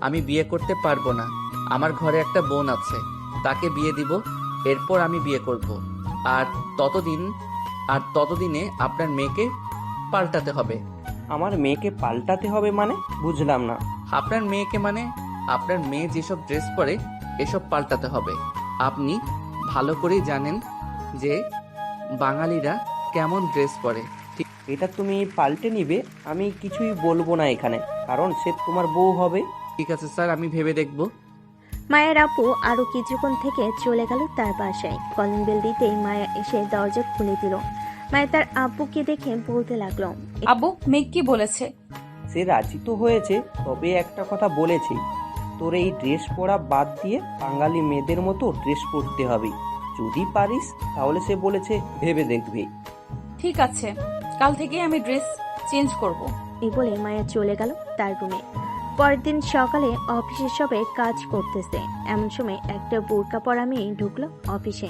আমি বিয়ে করতে পারবো না। আমার ঘরে একটা বোন আছে, তাকে বিয়ে দিব, এরপর আমি বিয়ে করব। আর ততদিনে আপনার মেয়েকে পাল্টাতে হবে। আমার মেয়েকে পাল্টাতে হবে মানে? বুঝলাম না। আপনার মেয়েকে মানে আপনার মেয়ে যেসব ড্রেস পরে এসব পাল্টাতে হবে। আপনি ভালো করেই জানেন যে বাঙালিরা কেমন ড্রেস পরে। এটা তুমি পাল্টে নিবে, আমি কিছুই বলবো না এখানে, কারণ সে তোমার বউ হবে। ঠিক আছে স্যার, আমি ভেবে দেখব। মায়ের আপু আরো কিছুক্ষণ থেকে চলে গেল তার বাসায়। কলিং বেল দিতেই মায়া এসে দরজা খুলে দিল। মায়া তার আব্বুকে দেখে বলতে লাগলো, আব্বু, মেঘ কি বলেছে? সে রাজি তো হয়েছে, তবে একটা কথা বলেছে, তোর এই ড্রেস পরা বাদ দিয়ে বাঙালি মেয়েদের মতো ড্রেস পরতে হবে। যদি পারিস তাহলে সে বলেছে ভেবে দেখবে। ঠিক আছে, কাল থেকে আমি ড্রেস চেঞ্জ করব। এই বলে মায়া চলে গেল তার রুমে। পরের দিন সকালে অফিসে সবাই কাজ করতেছে। এমন সময় একটা বোরকা পরা মেয়ে ঢুকলো অফিসে।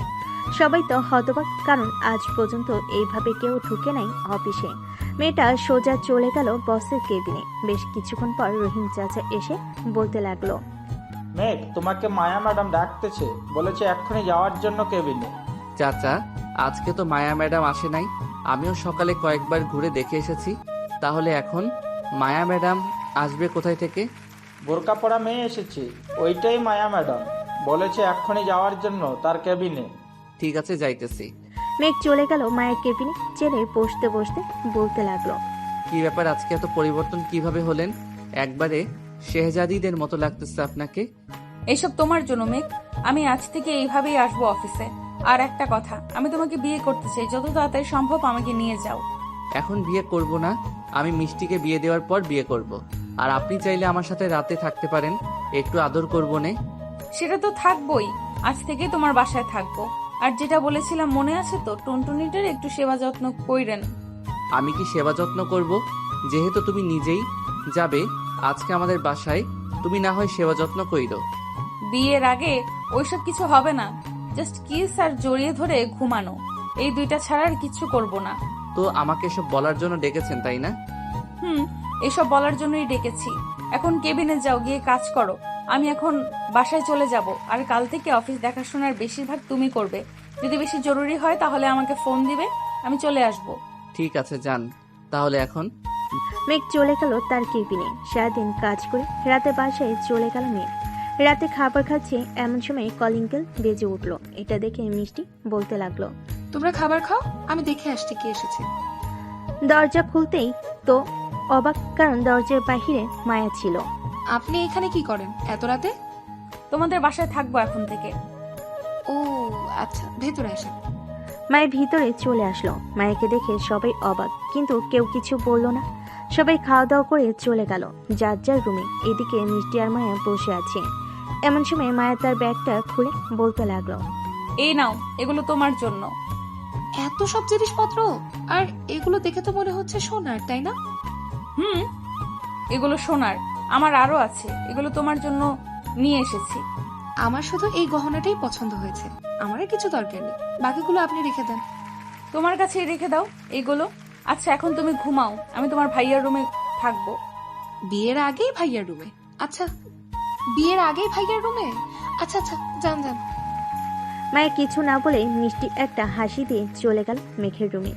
সবাই তো হতবাক, কারণ আজ পর্যন্ত এইভাবে কেউ ঢুকে নাই অফিসে। মেয়েটা সোজা চলে গেল বসের কেবিনে। বেশ কিছুক্ষণ পর রহিম চাচা এসে বলতে লাগলো, মেঘ, তোমাকে মায়া ম্যাডাম ডাকতেছে, বলেছে এক্ষুনি যাওয়ার জন্য কেবিনে। চাচা, আজকে তো মায়া ম্যাডাম আসে নাই। আমিও সকালে কয়েকবার ঘুরে দেখে এসেছি। তাহলে এখন মায়া ম্যাডাম আসবে কোথায় থেকে? বোরকা পরা মেয়ে এসেছে, ওইটাই মায়া ম্যাডাম। বলেছে এক্ষুনি যাওয়ার জন্য তার কেবিনে। ঠিক আছে, যাইতেছি। মেঘ চলে গেল মায়ের কেবিনে। চেনে বসতে বসতে বলতে লাগলো, কি ব্যাপার, আজকে এত পরিবর্তন কিভাবে হলেন? একবারে শেহজাদিদের মতো লাগতেছে আপনাকে। এসব তোমার জন্য মেঘ। আমি আজ থেকে এইভাবেই আসবো অফিসে। আর একটা কথা, আমি তোমাকে বিয়ে করতে চাই, যত তাড়াতাড়ি সম্ভব আমাকে নিয়ে যাও। এখন বিয়ে করব না, আমি মিষ্টিকে বিয়ে দেওয়ার পর বিয়ে করব। আর আপনি চাইলে আমার সাথে রাতে থাকতে পারেন, একটু আদর করবো নে। সেটা তো থাকবোই, আজ থেকে তোমার বাসায় থাকবো। আর যেটা বলেছিলাম মনে আছে তো, টুনটুনিটার একটু সেবা যত্ন কইরেন। আমি কি সেবা যত্ন করব? যেহেতু তুমি নিজেই যাবে আজকে আমাদের বাসায়, তুমি না হয় সেবা যত্ন কইরো। বিয়ের আগে ওইসব কিছু হবে না, জাস্ট কিস আর জড়িয়ে ধরে ঘুমানো, এই দুইটা ছাড়া আর কিচ্ছু করব না। তো আমাকে এসব বলার জন্য ডেকেছেন তাই না? এসব বলার জন্যই ডেকেছি। এখন কেবিনে যাও, গিয়ে কাজ করো। আমি এখন বাসায় চলে যাব, আর কাল থেকে অফিস দেখাশোনার বেশিরভাগ তুমি করবে। যদি বেশি জরুরি হয় তাহলে আমাকে ফোন দিবে, আমি চলে আসব। ঠিক আছে যান তাহলে এখন। মেঘ চলে গেল তার কেবিনে। সারাদিন কাজ করে রাতে বাসায় চলে গেল মেঘ। রাতে খাবার খাচ্ছে এমন সময় কলিং বেল বেজে উঠলো। এটা দেখে মিষ্টি বলতে লাগলো, তোমরা খাবার খাও, আমি দেখে আসছি কি এসেছে। দরজা খুলতেই তো অবাক, কারণ দরজার বাহিরে মায়া ছিল। আপনি এখানে কি করেন এত রাতে? তোমাদের বাসায় থাকবো এখন থেকে। ও আচ্ছা, ভেতরে আসেন। মায়ের ভিতরে চলে আসলো। মায়াকে দেখে সবাই অবাক, কিন্তু কেউ কিছু বলল না। সবাই খাওয়া দাওয়া করে চলে গেল যার যার রুমে। এদিকে মিষ্টি আর মায়া বসে আছে। এমন সময় মায়া তার ব্যাগটা খুলে বলতে লাগলো, এই নাও, এগুলো তোমার জন্য। এত সব জিনিসপত্র, আর এগুলো দেখে তো মনে হচ্ছে সোনার, তাই না? এগুলো সোনার, আমার আরো আছে। এগুলো তোমার জন্য নিয়ে এসেছি। আমার শুধু এই গহনাটাই পছন্দ হয়েছে, আমার আর কিছু দরকার নেই, বাকিগুলো আপনি রেখে দেন। তোমার কাছেই রেখে দাও এগুলো। আচ্ছা এখন তুমি ঘুমাও, আমি তোমার ভাইয়ার রুমে থাকবো। বিয়ের আগেই ভাইয়ার রুমে? আচ্ছা, বিয়ের আগেই ভাইয়ার রুমে? আচ্ছা আচ্ছা, যান যান। মায়া কিছু না বলে মিষ্টি একটা হাসি দিয়ে চলে গেল মেঘের রুমে।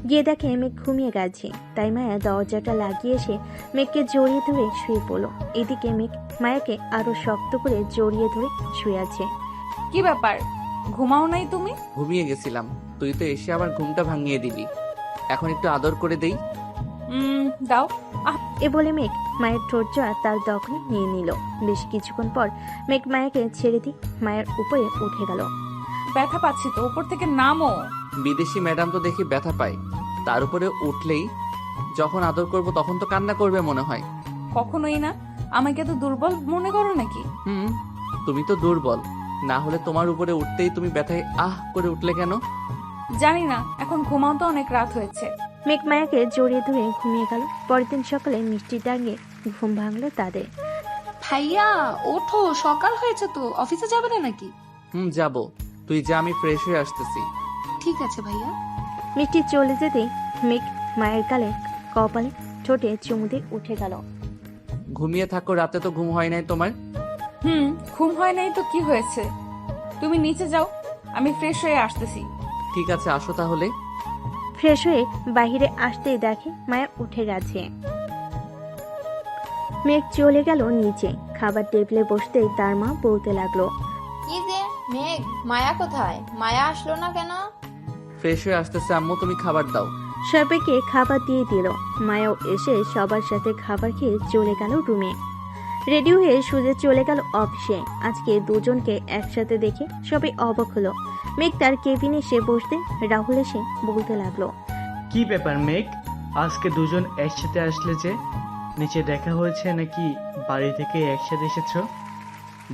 গিয়ে দেখে মেঘ ঘুমিয়ে গেছে। তাই মায়া দরজাটা লাগিয়ে এসে মেঘকে জড়িয়ে ধরে শুয়ে পড়ল। এদিকে মেঘ মায়াকে আরো শক্ত করে জড়িয়ে ধরে শুয়ে আছে। কি ব্যাপার, ঘুমাও নাই তুমি? ঘুমিয়ে গেছিলাম, তুই তো এসে আমার ঘুমটা ভাঙিয়ে দিলি। এখন একটু আদর করে দেই। দাও। এ বলে মেঘ মায়ের ঠোঁটজোড়া তার দখলে নিয়ে নিল। বেশ কিছুক্ষণ পর মেঘ মায়াকে ছেড়ে দিয়ে মায়ের উপরে উঠে গেল। ব্যথা পাচ্ছি তো, উপর থেকে নামো। বিদেশি ম্যাডাম তো দেখি ব্যথা পায়, তার উপরে উঠলেই যখন আদর করব তখন তো কান্না করবে মনে হয়। কখনোই না, আমাকে তো দুর্বল মনে করো নাকি? তুমি তো দুর্বল, না হলে তোমার উপরে উঠতেই তুমি ব্যথায় আহ করে উঠলে কেন? জানি না, এখন ঘুমাও তো, অনেক রাত হয়েছে। মেঘ মায়াকে জড়িয়ে ধরে ঘুমিয়ে গেল। পরের দিন সকালে মিষ্টি ডাঙিয়ে ঘুম ভাঙলো তাদের। ভাইয়া ওঠো, সকাল হয়েছে তো, অফিসে যাবে না নাকি? যাবো, তুই যা, আমি ফ্রেশ হয়ে আসতেছি। ঠিক আছে ভাইয়া। মিষ্টি চলে যেতেই মেঘ মায়ের গালে কপালে ঠোঁটে চুমু দিয়ে উঠে গেল। ঘুমিয়ে থাকো, রাতে তো ঘুম হয় নাই তোমার? ঘুম হয় নাই তো কি হয়েছে, তুমি নিচে যাও, আমি ফ্রেশ হয়ে আসতেছি। ঠিক আছে, আসো তাহলে। ফ্রেশ হয়ে বাহিরে আসতেই দেখে মায়া উঠে গেছে। মেঘ চলে গেল নিচে। খাবার টেবিলে বসতেই তার মা বলতে লাগলো, কি যে মেঘ, মায়া কোথায়? মায়া আসলো না কেন? ফ্রেশ হয়ে আসতেছে আম্মু, তুমি খাবার দাও। সবাইকে খাবার দিয়ে দিল। মায়াও এসে সবার সাথে খাবার খেয়ে চলে গেল রুমে। রেডি হয়ে সুজে চলে গেল অফিসে। আজকে দুজনকে একসাথে দেখে সবাই অবাক হলো। মেঘ তার কেবিনে এসে বসতে রাহুল এসে বলতে লাগলো, কি ব্যাপার মেঘ, আজকে দুজন একসাথে আসলে যে? নিচে দেখা হয়েছে নাকি বাড়ি থেকে একসাথে এসেছো?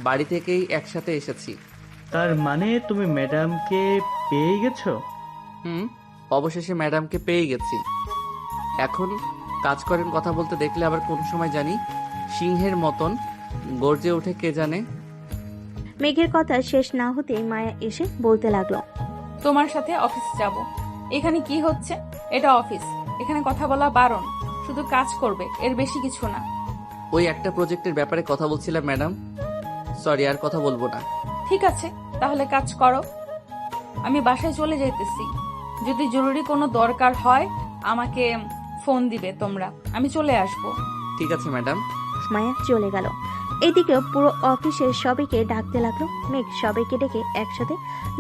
বাড়ি থেকেই একসাথে এসেছি। তার মানে তুমি ম্যাডামকে পেয়ে গেছো? অবশেষে ম্যাডামকে পেয়ে গেছি। এখন কাজ করেন, কথা বলতে দেখলে আবার কোন সময় জানি সিংহের মতন গর্জে ওঠে কে জানে। মেঘের কথা শেষ না হতেই মায়া এসে বলতে লাগলো, তোমার সাথে অফিসে যাব। এখানে কি হচ্ছে? এটা অফিস, এখানে কথা বলা বারণ, শুধু কাজ করবে, এর বেশি কিছু না। ওই একটা প্রজেক্টের ব্যাপারে কথা বলছিলাম ম্যাডাম, সরি আর কথা বলবো না। ঠিক আছে, তাহলে কাজ করো, আমি বাসায় চলে যেতেছি। যদি জরুরি কোনো দরকার হয় আমাকে ফোন দিবে তোমরা, আমি চলে আসব। ঠিক আছে ম্যাডাম। মায়া চলে গেল। এদিকে পুরো অফিসের সবাইকে ডাকতে লাগলো। মেঘ সবাইকে ডেকে একসাথে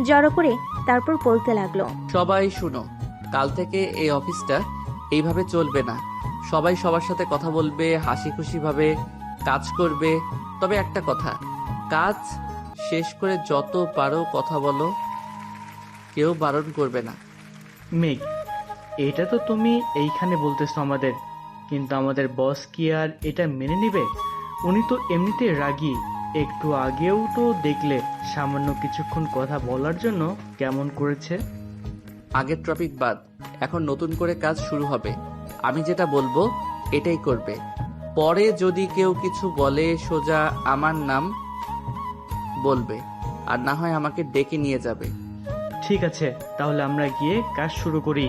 জড়ো করে তারপর বলতে লাগলো, সবাই শুনো, কাল থেকে এই অফিসটা এইভাবে চলবে না। সবাই সবার সাথে কথা বলবে, হাসি খুশি ভাবে কাজ করবে। তবে একটা কথা, কাজ শেষ করে যত পারো কথা বলো, কেউ বারণ করবে না। মেঘ, এটা তো তুমি এইখানে বলতেছো আমাদের, কিন্তু আমাদের বস কি আর এটা মেনে নিবে? উনি তো এমনিতে রাগী, একটু আগেও তো দেখলে সামান্য কিছুক্ষণ কথা বলার জন্য কেমন করেছে। আগের টপিক বাদ, এখন নতুন করে কাজ শুরু হবে। আমি যেটা বলবো এটাই করবে। পরে যদি কেউ কিছু বলে সোজা আমার নাম বলবে, আর না হয় আমাকে ডেকে নিয়ে যাবে। ঠিক আছে, তাহলে আমরা গিয়ে কাজ শুরু করি।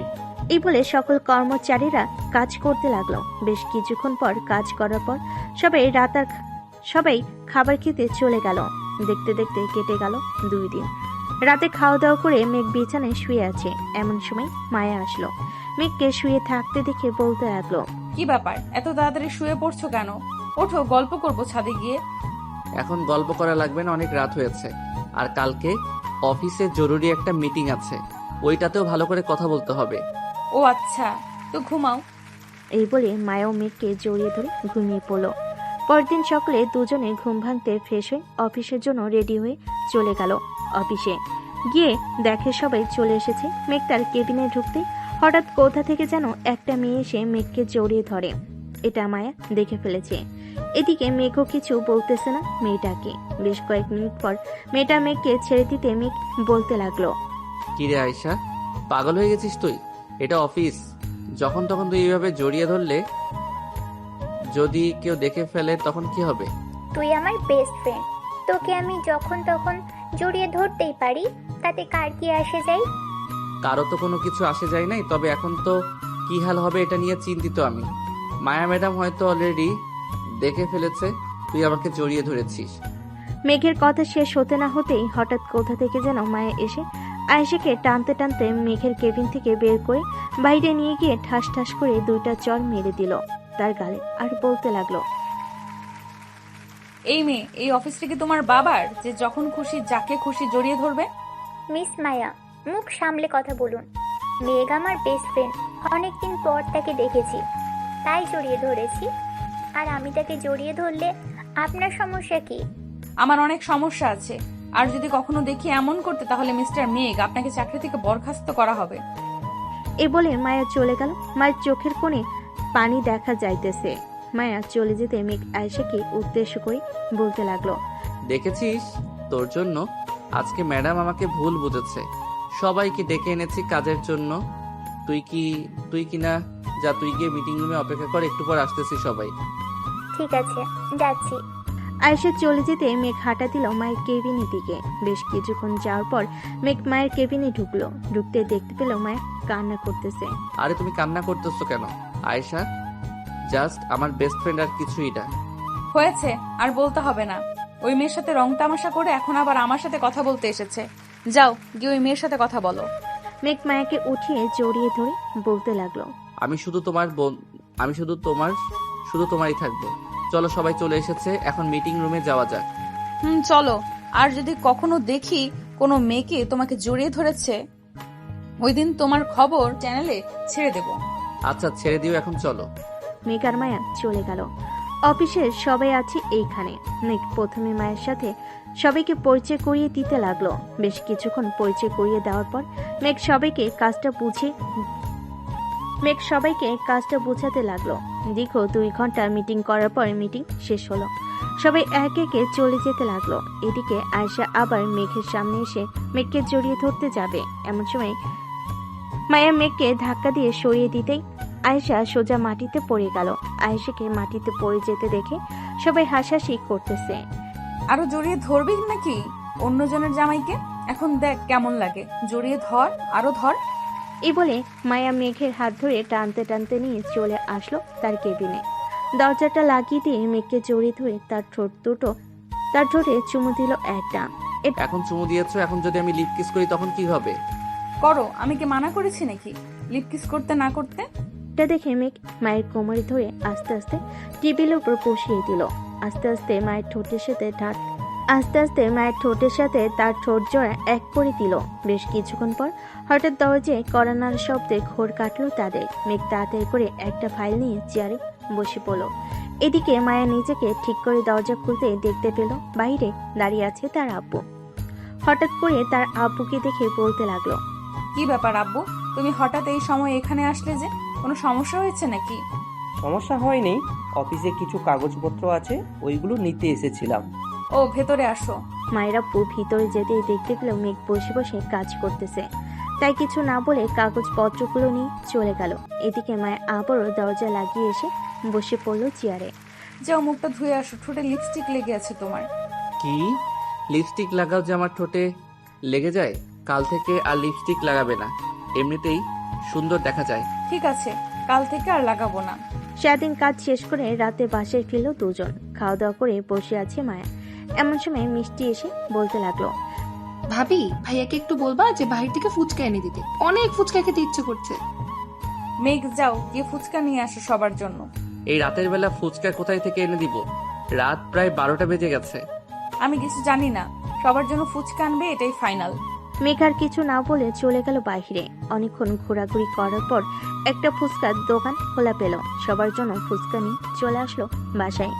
এই বলে সকল কর্মচারীরা কাজ করতে লাগলো। বেশ কিছুক্ষণ পর কাজ করার পর সবাই খাবার খেতে চলে গেল। দেখতে দেখতে কেটে গেল 2 দিন। রাতে খাওয়া দাওয়া করে মেঘ বিছানায় শুয়ে আছে। এমন সময় মায়া আসলো। মেঘকে শুয়ে থাকতে দেখে বলতে লাগলো, কি ব্যাপার, এত তাড়াতাড়ি শুয়ে পড়ছো কেন? ওঠো, গল্প করবো ছাদে গিয়ে। এখন গল্প করা লাগবে না, অনেক রাত হয়েছে। আর কালকে অফিসে জরুরি একটা মিটিং আছে, ওইটাতেও ভালো করে কথা বলতে হবে। ও আচ্ছা, তো ঘুমাও। এই বলে মায়াও মেঘকে জড়িয়ে ধরে ঘুমিয়ে পড়ল। পরদিন সকালে দুজনে ঘুম ভাঙতে ফ্রেশ হয়ে অফিসের জন্য রেডি হয়ে চলে গেল। অফিসে গিয়ে দেখে সবাই চলে এসেছে। মেঘ তার কেবিনে ঢুকতে হঠাৎ কোথা থেকে যেন একটা মেয়ে এসে মেঘকে জড়িয়ে ধরে। এটা মায়া দেখে ফেলেছে। এদিকে মেঘও কিছু বলতেছে না মেয়েটাকে। বেশ কয়েক মিনিট পর মেয়েটা মেঘকে ছেড়ে দিতে মেঘ বলতে লাগলো, কিরে আয়শা, পাগল হয়ে গেছিস তুই? এটা অফিস, যখন তখন তুই এইভাবে জড়িয়ে ধরলে যদি কেউ দেখে ফেলে তখন কি হবে? তুই আমার বেস্ট ফ্রেন্ড, তোকে আমি যখন তখন জড়িয়ে ধরতেই পারি, তাতে কার কি আসে যায়? কারো তো কোনো কিছু আসে যায় নাই, তবে এখন তো কি হাল হবে এটা নিয়ে চিন্তিত আমি। মায়া ম্যাডাম হয়তো অলরেডি দেখে ফেলেছে তুই আমাকে জড়িয়ে ধরেছিস। মেঘের কথা শেষ হতে না হতেই হঠাৎ কোথা থেকে যেন মায়া এসে আয়েশাকে টানতে টানতে মেঘের কেবিন থেকে বের করে বাইরে নিয়ে গিয়ে ঠাস ঠাস করে 2টা চর মেরে দিল তার গালে। আর বলতে লাগলো, এই মেয়ে, এই অফিসটা কি তোমার বাবার যে যখন খুশি যাকে খুশি জড়িয়ে ধরবে? মিস মায়া, মুখ সামলে কথা বলুন। মেঘ আমার বেস্ট ফ্রেন্ড, অনেকদিন পর তাকে দেখেছি, তাই জড়িয়ে ধরেছি। আর আমি তাকে জড়িয়ে ধরলে আপনার সমস্যা কি? আমার অনেক সমস্যা আছে, আর যদি কখনো দেখি এমন করতে তাহলে মিস্টার মেঘ আপনাকে চাকরি থেকে বরখাস্ত করা হবে। এ বলে মায়া চলে গেল। মায়ের চোখের কোণে পানি দেখা যাইতেছে। মায়া চলে যেতে মেঘ আয়েশাকে উদ্দেশ্য করে বলতে লাগলো, দেখেছিস, তোর জন্য আজকে ম্যাডাম আমাকে ভুল বুঝেছে। সবাইকে ডেকে এনেছি কাজের জন্য। তুই কি না যা, তুই গিয়ে মিটিং রুমে অপেক্ষা কর, একটু পর আসতেছি সবাই। ঠিক আছে, যাচ্ছি। আয়েশা চলে যেতে মেঘ হাঁটা দিল মায়ের কেবিনের দিকে। বেশ কিছুক্ষণ যাওয়ার পর মেঘ মায়ের কেবিনে ঢুকলো। ঢুকতে দেখতে পেল মায়া কান্না করতেছে। আরে তুমি কান্না করতেছো কেন আয়েশা? জাস্ট আমার বেস্ট ফ্রেন্ড, আর কিছুই না। হয়েছে, আর বলতে হবে না। ওই মেয়ের সাথে রং তামাশা করে এখন আবার আমার সাথে কথা বলতে এসেছে। যাও গিয়ে ওই মেয়ের সাথে কথা বলো। মেঘ মায়াকে উঠিয়ে জড়িয়ে ধরে বলতে লাগলো, আমি শুধু তোমার বোন, আমি শুধু তোমারই থাকবো। চলো, সবাই চলে এসেছে, এখন মিটিং রুমে যাওয়া যাক। চলো। আর যদি কখনো দেখি কোনো মেয়েকে তোমাকে জড়িয়ে ধরেছে, ওই দিন তোমার খবর চ্যানেলে ছেড়ে দেব। আচ্ছা, ছেড়ে দিও, এখন চলো। মেঘ আর মায়া চলে গেল। অফিসের সবাই আছে এইখানে। মেঘ প্রথমে মায়ের সাথে সবাইকে পরিচয় করিয়ে দিতে লাগলো। বেশ কিছুক্ষণ পরিচয় করিয়ে দেওয়ার পর মেঘ সবাইকে কাজটা বোঝাতে লাগলো। দীর্ঘ 2 ঘন্টা মিটিং করার পর মিটিং শেষ হলো। সবাই এক একে চলে যেতে লাগলো। এদিকে আয়েশা আবার মেঘের সামনে এসে মেঘকে জড়িয়ে ধরতে যাবে। এমন সময় মায়া মেঘকে ধাক্কা দিয়ে সরিয়ে দিতেই আয়েশা সোজা মাটিতে পড়ে গেল। আয়েশাকে মাটিতে পড়ে যেতে দেখে সবাই হাসাহাসি করতেছে। আরো জড়িয়ে ধরবি নাকি অন্যজনের জামাইকে? এখন দেখ কেমন লাগে, জড়িয়ে ধর, আরো ধর। এই বলে মায়া মেঘের হাত ধরে টানতে টানতে নিয়ে চলে আসলো তার কেবিনে। দরজাটা লাগিয়ে দিয়ে মেঘকে জড়িয়ে ধরে তার ঠোঁটে চুমু দিল একটা। এখন চুমু দিয়েছো, এখন যদি আমি লিপ কিস করি তখন কি হবে? করো, আমি কি মানা করেছি নাকি লিপ কিস করতে না করতে? এটা দেখে মেঘ মায়ের কোমরে ধরে আস্তে আস্তে টেবিলের উপর বসিয়ে দিল। আস্তে আস্তে মায়ের ঠোঁটের সাথে তার ঠোঁট জোড়া এক করে দিল। বেশ কিছুক্ষণ পর হঠাৎ দরজায় কড়া নাড়ার শব্দে ঘোর কাটলো তাদের। মেঘ তাড়াতাড়ি করে একটা ফাইল নিয়ে চেয়ারে বসে পড়ল। এদিকে মায়া নিজেকে ঠিক করে দরজা খুলতে দেখতে পেল বাইরে দাঁড়িয়ে আছে তার আব্বু। হঠাৎ করে তার আব্বুকে দেখে বলতে লাগলো, কি ব্যাপার আব্বু, তুমি হঠাৎ এই সময় এখানে আসলে যে? কোনো সমস্যা হয়েছে নাকি? সমস্যা হয়নি, অফিসে কিছু কাগজপত্র আছে, ওইগুলো নিতে এসেছিলাম। ও ভেতরে আসো। মায়েরা ভিতরে যেতেই দেখতে পেল মেঘ বসে বসে কাজ করতেছে। তাই কিছু না বলে কাগজপত্রগুলো নিয়ে চলে গেল। এদিকে মায়া আবারও দরজা লাগিয়ে এসে বসে পড়লো চেয়ারে। যাও মুখটা ধুয়ে আসো, ঠোঁটে লিপস্টিক লেগে আছে তোমার। কি লিপস্টিক লাগাও যে আমার ঠোঁটে লেগে যায়? কাল থেকে আর লিপস্টিক লাগাবে না, এমনিতেই সুন্দর দেখা যায়। ঠিক আছে, কাল থেকে আর লাগাবো না। সারাদিন কাজ শেষ করে রাতে বাসায় ফিরল দুজন। খাওয়া দাওয়া করে বসে আছে মায়া। এমন সময় মিষ্টি এসে বলতে লাগলো, ভাবি ভাইয়াকে একটু বলবা যে বাহির থেকে ফুচকা এনে দিতে, অনেক ফুচকা খেতে ইচ্ছে করছে। মেঘ যাও গিয়ে ফুচকা নিয়ে আসো সবার জন্য। এই রাতের বেলা ফুচকা কোথায় থেকে এনে দিব? রাত প্রায় 12টা বেজে গেছে। আমি কিছু জানি না, সবার জন্য ফুচকা আনবে, এটাই ফাইনাল। মেঘ আর কিছু না বলে চলে গেল বাহিরে। অনেকক্ষণ ঘোরাঘুরি করার পর একটা ফুচকার দোকান খোলা পেল। সবার জন্য ফুচকা নিয়ে চলে আসলো বাসায়।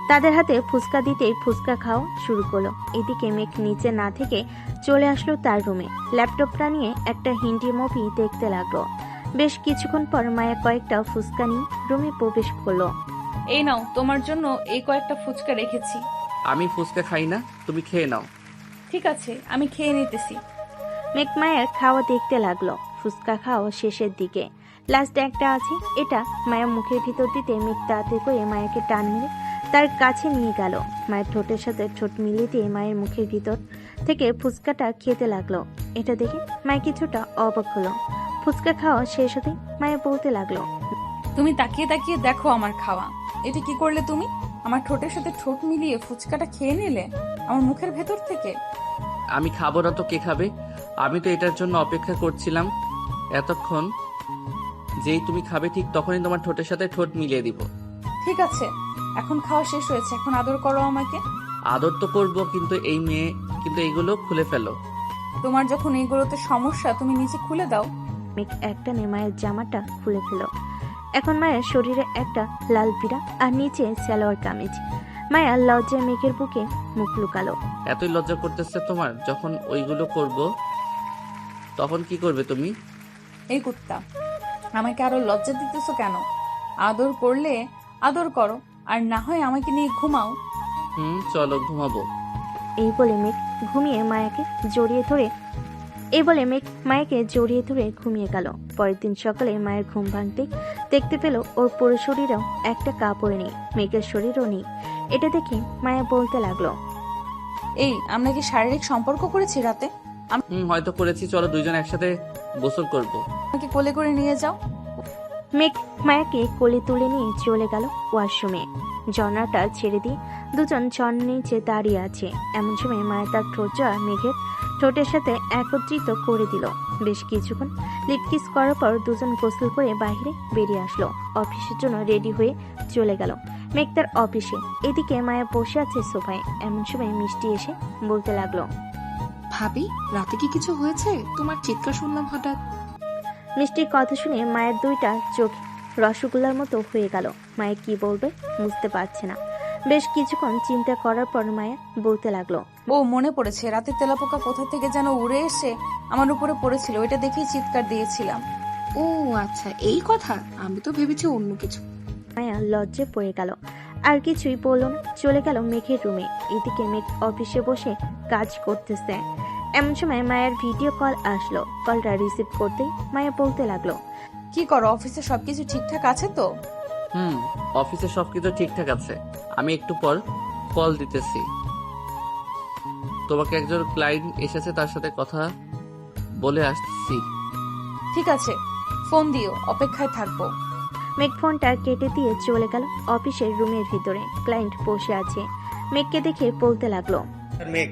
তাদের হাতে ফুচকা দিতেই ফুচকা খাওয়া শুরু করলো। এদিকে মেঘ নিচে না থেকে চলে আসলো তার রুমে। ল্যাপটপটা নিয়ে একটা হিন্দি মুভি দেখতে লাগলো। বেশ কিছুক্ষণ পর মায়া কয়েকটা ফুচকা নিয়ে রুমে প্রবেশ করলো। এই নাও তোমার জন্য এই কয়েকটা ফুচকা রেখেছি। আমি ফুচকা খাই না, তুমি খেয়ে নাও। ঠিক আছে, আমি খেয়ে নিতেছি। মেঘ মায়ের খাওয়া দেখতে লাগলো। ফুচকা খাওয়া শেষের দিকে, লাস্ট একটা আছে, এটা মায়ের মুখের ভিতর দিতে মেঘ তাড়াতাড়ি করে মায়াকে টান মেরে তার কাছে নিয়ে গেল। মায়ের ঠোঁটের সাথে ঠোঁট মিলিয়ে দিয়ে মায়ের মুখের ভিতর থেকে ফুচকাটা খেতে লাগলো। এটা দেখে মায়ের কিছুটা অবাক হলো। ফুচকা খাওয়া শেষ হতে মায়া বলতে লাগলো, তুমি তাকিয়ে তাকিয়ে দেখো আমার খাওয়া। এটা কি করলে তুমি? আমার ঠোঁটের সাথে ঠোঁট মিলিয়ে ফুচকাটা খেয়ে নিলে আমার মুখের ভেতর থেকে। আমি খাবো না তো কে খাবে? আমি তো এটার জন্য অপেক্ষা করছিলাম এতক্ষণ। যেই তুমি খাবে ঠিক তখনই তোমার ঠোঁটের সাথে ঠোঁট মিলিয়ে দিব। ঠিক আছে, এখন খাওয়া শেষ হয়েছে, এখন আদর করো আমাকে। আদর তো করবো, কিন্তু এইগুলো খুলে ফেলো। তোমার যখন এইগুলোতে সমস্যা তুমি নিচে খুলে দাও। মেঘ একটা মায়ের জামাটা খুলে ফেল। এখন মায়ের শরীরে একটা লাল পিড়া আর নিচে সালোয়ার কামিজ। মায়া লজ্জায় মেঘের বুকে মুখ লুকালো। এতই লজ্জা করতেছে তোমার? যখন ওইগুলো করব তখন কি করবে তুমি? এই কুত্তা, আমাকে আরো লজ্জা দিতেছো কেন? আদর করলে আদর করো, আর না হয় আমাকে নিয়ে ঘুমাও। চলো ঘুমাবো। এই বলে মেঘ মায়াকে জড়িয়ে ধরে ঘুমিয়ে গেল। পরের দিন সকালে মায়ের ঘুম ভাঙতে দেখতে পেল ওর পুরো শরীরেও একটা কাপড় নেই, মেঘের শরীরও নেই। এটা দেখে মায়া বলতে লাগলো, এই আমরা কি শারীরিক সম্পর্ক করেছি রাতে? হয়তো করেছি, চলো দুইজন একসাথে গোসল করব। আমাকে কোলে করে নিয়ে যাও। মেঘ মায়াকে কোলে তুলে নিয়ে চলে গেল ওয়াশরুমে। ঝর্ণাটা ছেড়ে দিয়ে দুজন ঝর্ণার নিচে দাঁড়িয়ে আছে। এমন সময় মায়া তার ঠোঁট মেঘের ঠোঁটের সাথে একত্রিত করে দিল। বেশ কিছুক্ষণ লিপকিস করার পর দুজন গোসল করে বাইরে বেরিয়ে আসলো। অফিসের জন্য রেডি হয়ে চলে গেল মেঘ তার অফিসে। এদিকে মায়া বসে আছে সোফায়। এমন সময় মিষ্টি এসে বলতে লাগলো, ভাবি রাতে কি কিছু হয়েছে? তোমার চিৎকার শুনলাম হঠাৎ। মিষ্টির কথা শুনে মায়ের দুইটা চোখ রসগোল্লার মতো হয়ে গেল। মায়া কি বলবে বুঝতে পারছে না। বেশ কিছুক্ষণ চিন্তা করার পর মায়া বলতে লাগলো, ও মনে পড়েছে, রাতে তেলাপোকা কোথা থেকে যেন উড়ে এসে আমার উপরে পড়েছিল, ওইটা দেখেই চিৎকার দিয়েছিলাম। ও আচ্ছা, এই কথা। আমি তো ভেবেছি অন্য কিছু। মায়া লজ্জে পড়ে গেল, আর কিছুই বলল না। চলে গেল মেঘের রুমে। এদিকে মেঘ অফিসে বসে কাজ করতেছে। এমন সময় মায়ের ভিডিও কল আসলো। কলটা রিসিভ করতেই মায়া বলতে লাগলো, কি করো? অফিসে সবকিছু ঠিকঠাক আছে তো? অফিসে সবকিছু ঠিকঠাক আছে। আমি একটু পর কল দিতেছি। তোমাকে একজন ক্লায়েন্ট এসেছে, তার সাথে কথা বলে আসছি। ঠিক আছে, ফোন দিও, অপেক্ষায় থাকবো। মেঘ ফোনটা কেটে দিয়ে চলে গেল অফিসের রুমের ভিতরে। ক্লায়েন্ট বসে আছে। মেঘকে দেখে বলতে লাগলো, মেঘ,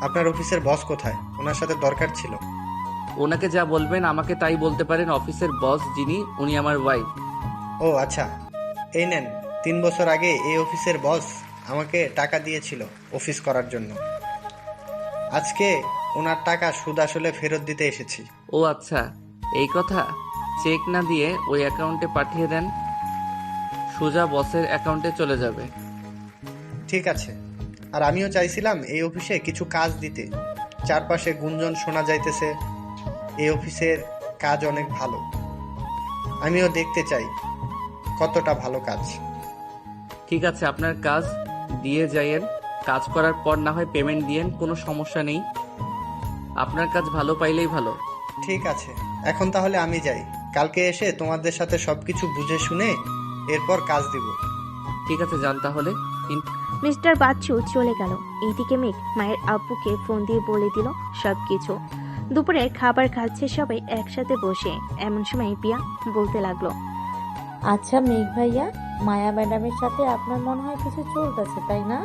আপনার অফিসের বস কোথায়? ওনার সাথে দরকার ছিল। ওনাকে যা বলবেন আমাকে তাই বলতে পারেন। অফিসের বস যিনি, উনি আমার ওয়াইফ। ও আচ্ছা, এই নেন। 3 বছর আগে এই অফিসের বস আমাকে টাকা দিয়েছিল অফিস করার জন্য। আজকে ওনার টাকা সুদ আসলে ফেরত দিতে এসেছি। ও আচ্ছা, এই কথা। চেক না দিয়ে ওই অ্যাকাউন্টে পাঠিয়ে দেন, সোজা বসের অ্যাকাউন্টে চলে যাবে। ঠিক আছে। আর আমিও চাইছিলাম এই অফিসে কিছু কাজ দিতে। চারপাশে গুঞ্জন শোনা যাইতেছে এই অফিসের কাজ অনেক ভালো। আমিও দেখতে চাই কতটা ভালো কাজ। ঠিক আছে, আপনার কাজ দিয়ে যাইয়েন, কাজ করার পর না হয় পেমেন্ট দিয়েন, কোনো সমস্যা নেই। আপনার কাজ ভালো পাইলেই ভালো। ঠিক আছে, এখন তাহলে আমি যাই। কালকে এসে তোমাদের সাথে সবকিছু বুঝে শুনে এরপর কাজ দিব। ঠিক আছে, যান তাহলে। মিস্টার বাচ্চু চলে গেল। এইদিকে মেঘ মায়ের আব্বুকে ফোন দিয়ে বলে দিল সবকিছু। দুপুরে খাবার খাচ্ছে সবাই একসাথে বসে। এমন সময় পিয়া বলতে লাগলো, আচ্ছা মেঘ ভাইয়া, মায়া ম্যাডামের সাথে আপনার মনে হয় কিছু চলতেছে তাই না?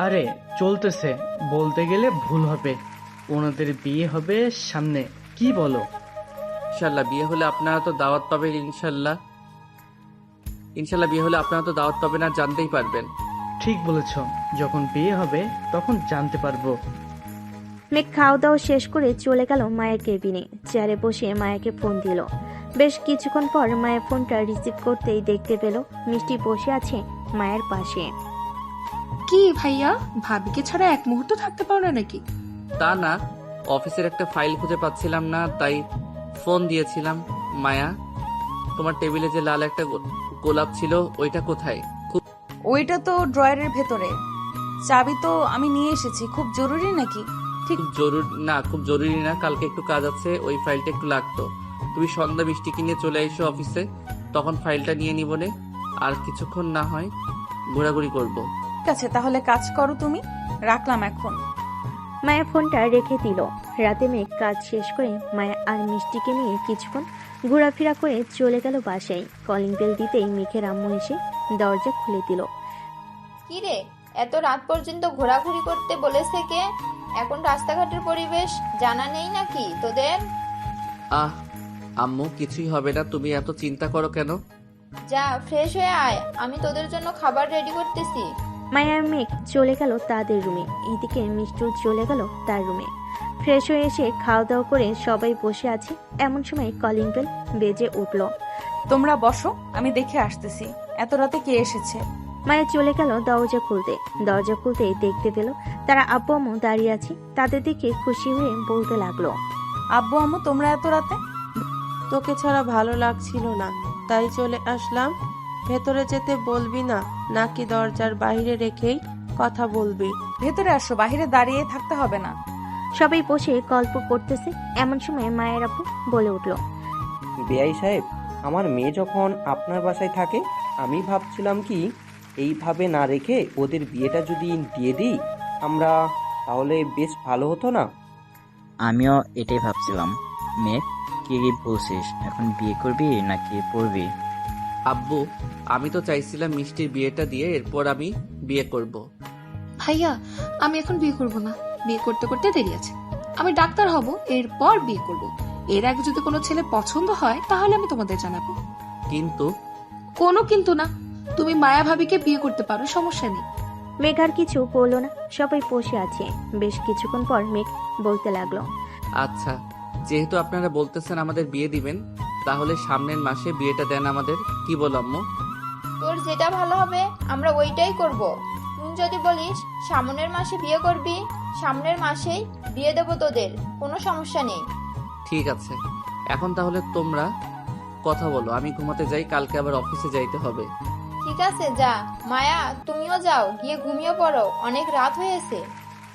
আরে চলতেছে বলতে গেলে ভুল হবে, ওনাদের বিয়ে হবে সামনে, কি বলো? ইনশাল্লাহ বিয়ে হলে আপনারা তো দাওয়াত পাবেন। ইনশাল্লাহ বিয়ে হলে আপনারা তো দাওয়াত পাবেন আর জানতেই পারবেন। ঠিক বলেছ, যখন বিয়ে হবে তখন জানতে পারবো। মেঘ খাওয়া দাওয়া শেষ করে চলে গেল মায়ের কেবিনে। চেয়ারে বসে মায়াকে ফোন দিল। বেশ কিছুক্ষণ পর মায়া ফোনটা রিসিভ করতেই দেখতে পেল মিষ্টি বসে আছে মায়ের পাশে। কি ভাইয়া, ভাবিকে ছাড়া এক মুহূর্ত থাকতে পারো না নাকি? তা না, অফিসের একটা ফাইল খুঁজে পাচ্ছিলাম না, তাই ফোন দিয়েছিলাম। মায়া, তোমার টেবিলে যে লাল একটা গোলাপ ছিল ওইটা কোথায়? ওইটা তো ড্রয়ারের ভেতরে। চাবি তো আমি নিয়ে এসেছি। খুব জরুরি নাকি? খুব জরুরি না, কালকে একটু কাজ আছে, ওই ফাইলটা একটু লাগতো। তুমি সন্ধ্যা মিষ্টিকে নিয়ে চলে এসো অফিসে, তখন ফাইলটা নিয়ে নিবনে। আর কিছুক্ষণ না হয় ঘোরাঘুরি করব। ঠিক আছে, তাহলে কাজ করো তুমি, রাখলাম এখন। মায়া ফোনটা রেখে দিল। রাতে মেঘ কাজ শেষ করে মায়া আর মিষ্টিকে নিয়ে কিছুক্ষণ ঘোরাফেরা করে চলে গেল বাসায়। কলিং বেল দিতেই মেঘের আম্মু এসে দরজা খুলে দিল। কি রে, এত রাত পর্যন্ত ঘোরাঘুরি করতে বলেছে কে? এখন রাস্তাঘাটের পরিবেশ জানা নেই নাকি তোদের? আম্মু কিছুই হবে না, তুমি এত চিন্তা করো কেন? যা ফ্রেশ হয়ে আয়, আমি তোদের জন্য খাবার রেডি করতেছি। মায়ার মেঘ চলে গেল তাদের রুমে। এদিকে মিষ্টু চলে গেল তার রুমে। ফ্রেশ হয়ে এসে খাওয়া দাওয়া করে সবাই বসে আছে। এমন সময় কলিং বেল বেজে উঠল। তোমরা বসো, আমি দেখে আসতেছি এত রাতে কে এসেছে। মায়া চলে গেল দরজা খুলতে। দরজা খুলতেই দেখতে পেল তারা আব্বু আম্মু দাঁড়িয়ে আছে। তাদের দিকে খুশি হয়ে বলতে লাগলো, আব্বু আম্মু তোমরা এত রাতে? তোকে ছাড়া ভালো লাগছিল না, তাই চলে আসলাম। ভেতরে যেতে বলবি না নাকি দরজার বাইরে রেখেই কথা বলবি? ভেতরে আসো, বাইরে দাঁড়িয়ে থাকতে হবে না। সবাই বসে গল্প করতেছে। এমন সময় মায়ের আব্বু বলে উঠল, বেআই সাহেব, আমার মেয়ে যখন আপনার বাসায় থাকে, আমি ভাবছিলাম কি এইভাবে না রেখে ওদের বিয়েটা যদি দিয়ে দিই আমরা, তাহলে বেশ ভালো হতো না? আমিও এটাই ভাবছিলাম। মেঘ, কি বলছিস, এখন বিয়ে করবি নাকি পড়বি? আব্বু, আমি তো চাইছিলাম মিষ্টির বিয়েটা দিয়ে এরপর আমি বিয়ে করব। ভাইয়া, আমি এখন বিয়ে করব না। বিয়ে করতে করতে দেরি আছে। আমি ডাক্তার হব, এরপর বিয়ে করব। এর আগে যদি কোনো ছেলে পছন্দ হয় তাহলে আমি তোমাদের জানাবো। কিন্তু? কোনো কিন্তু না, তুমি মায়া ভাবিকে বিয়ে করতে পারো, সমস্যা নেই। মেঘ আর কিছু বললো না। সবাই বসে আছে। বেশ কিছুক্ষণ পর মেঘ বলতে লাগলো, আচ্ছা, যেহেতু আপনারা বলতেছেন আমাদের বিয়ে দিবেন, তাহলে সামনের মাসে বিয়েটা দেন আমাদের। কি বল আম্মু? তোর যেটা ভালো হবে আমরা ওইটাই করব। তুই যদি বলিস সামনের মাসে বিয়ে করবি, সামনের মাসেই বিয়ে দেব তোদের, কোনো সমস্যা নেই। ঠিক আছে, এখন তাহলে তোমরা কথা বলো, আমি ঘুমাতে যাই, কালকে আবার অফিসে যাইতে হবে। ঠিক আছে, যা। মায়া, তুমিও যাও, গিয়ে ঘুমিয়ে পড়ো, অনেক রাত হয়েছে।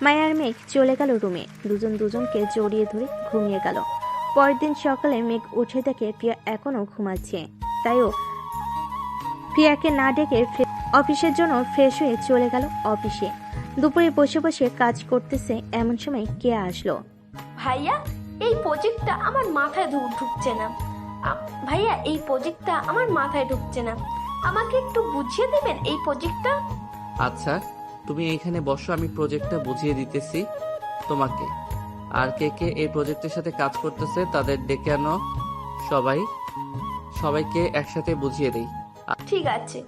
মায়া আর মেঘ চলে গেল রুমে। দুজন দুজনকে জড়িয়ে ধরে ঘুমিয়ে গেল। পরের দিন সকালে মেঘ উঠে দেখে প্রিয়া এখনো ঘুমাচ্ছে। তাইও প্রিয়াকে না ডেকে অফিসের জন্য ফ্রেশ হয়ে চলে গেল অফিসে। দুপুরে বসে বসে কাজ করতেছে। এমন সময় কে আসলো। ভাইয়া, এই প্রজেক্টটা আমার মাথায় ঢুকছে না। ভাইয়া, এই প্রজেক্টটা আমার মাথায় ঢুকছে না, আমাকে একটু বুঝিয়ে দেবেন এই প্রজেক্টটা? আচ্ছা, তুমি এইখানে বসো, আমি প্রজেক্টটা বুঝিয়ে দিতেছি তোমাকে। আর কে কে এই প্রজেক্টের সাথে কাজ করতেছে তাদের ডেকে আনো। সবাইকে একসাথে বুঝিয়ে দেই। ঠিক আছে,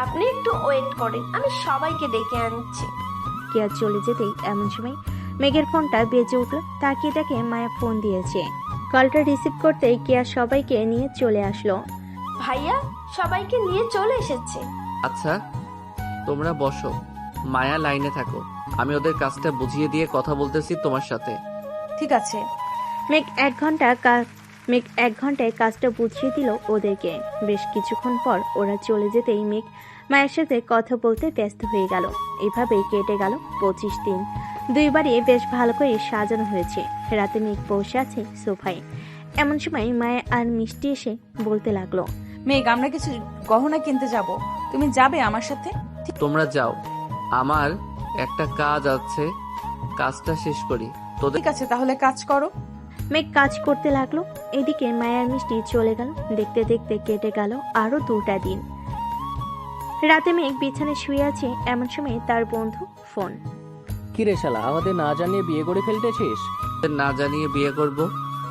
আপনি একটু ওয়েট করেন, আমি সবাইকে ডেকে আনছি। কেয়া চলে যেতেই এমন সময় মেঘের ফোনটা বেজে উঠল। তাকিয়ে দেখে মায়া ফোন দিয়েছে। কলটা রিসিভ করতেই কেয়া সবাইকে নিয়ে চলে আসলো। ভাইয়া, সবাইকে নিয়ে চলে এসেছে। আচ্ছা, তোমরা বসো, মায়া লাইনে থাকো, আমি ওদের কাজটা বুঝিয়ে দিয়ে কথা বলতেছি তোমার সাথে। ঠিক আছে। মেঘ এক ঘন্টায় কাজটা বুঝিয়ে দিল ওদেরকে। বেশ কিছুক্ষণ পর ওরা চলে যেতেই মেঘ মায়ের সাথে কথা বলতে ব্যস্ত হয়ে গেল। এভাবেই কেটে গেল 25 দিন। দুইবারই বেশ ভালো করে সাজানো হয়েছে। রাতে মেঘ বসে আছে সোফায়। এমন সময় মায়া আর মিষ্টি এসে বলতে লাগলো, মেঘ, আমরা কিছু গহনা কিনতে যাব, তুমি যাবে আমার সাথে? তোমরা যাও, আমার একটা কাজ আছে, কাজটা শেষ করি। তোদের ঠিক আছে, তাহলে কাজ করো। মেঘ কাজ করতে লাগলো। এদিকে মায়ার মিষ্টি চলে গেল। দেখতে দেখতে কেটে গেল আরো 2টা দিন। রাতে মেঘ বিছানায় শুয়ে আছে। এমন সময় তার বন্ধু ফোন। কি রে শালা, আমাদের না জানিয়ে বিয়ে করে ফেলতেছিস? না জানিয়ে বিয়ে করব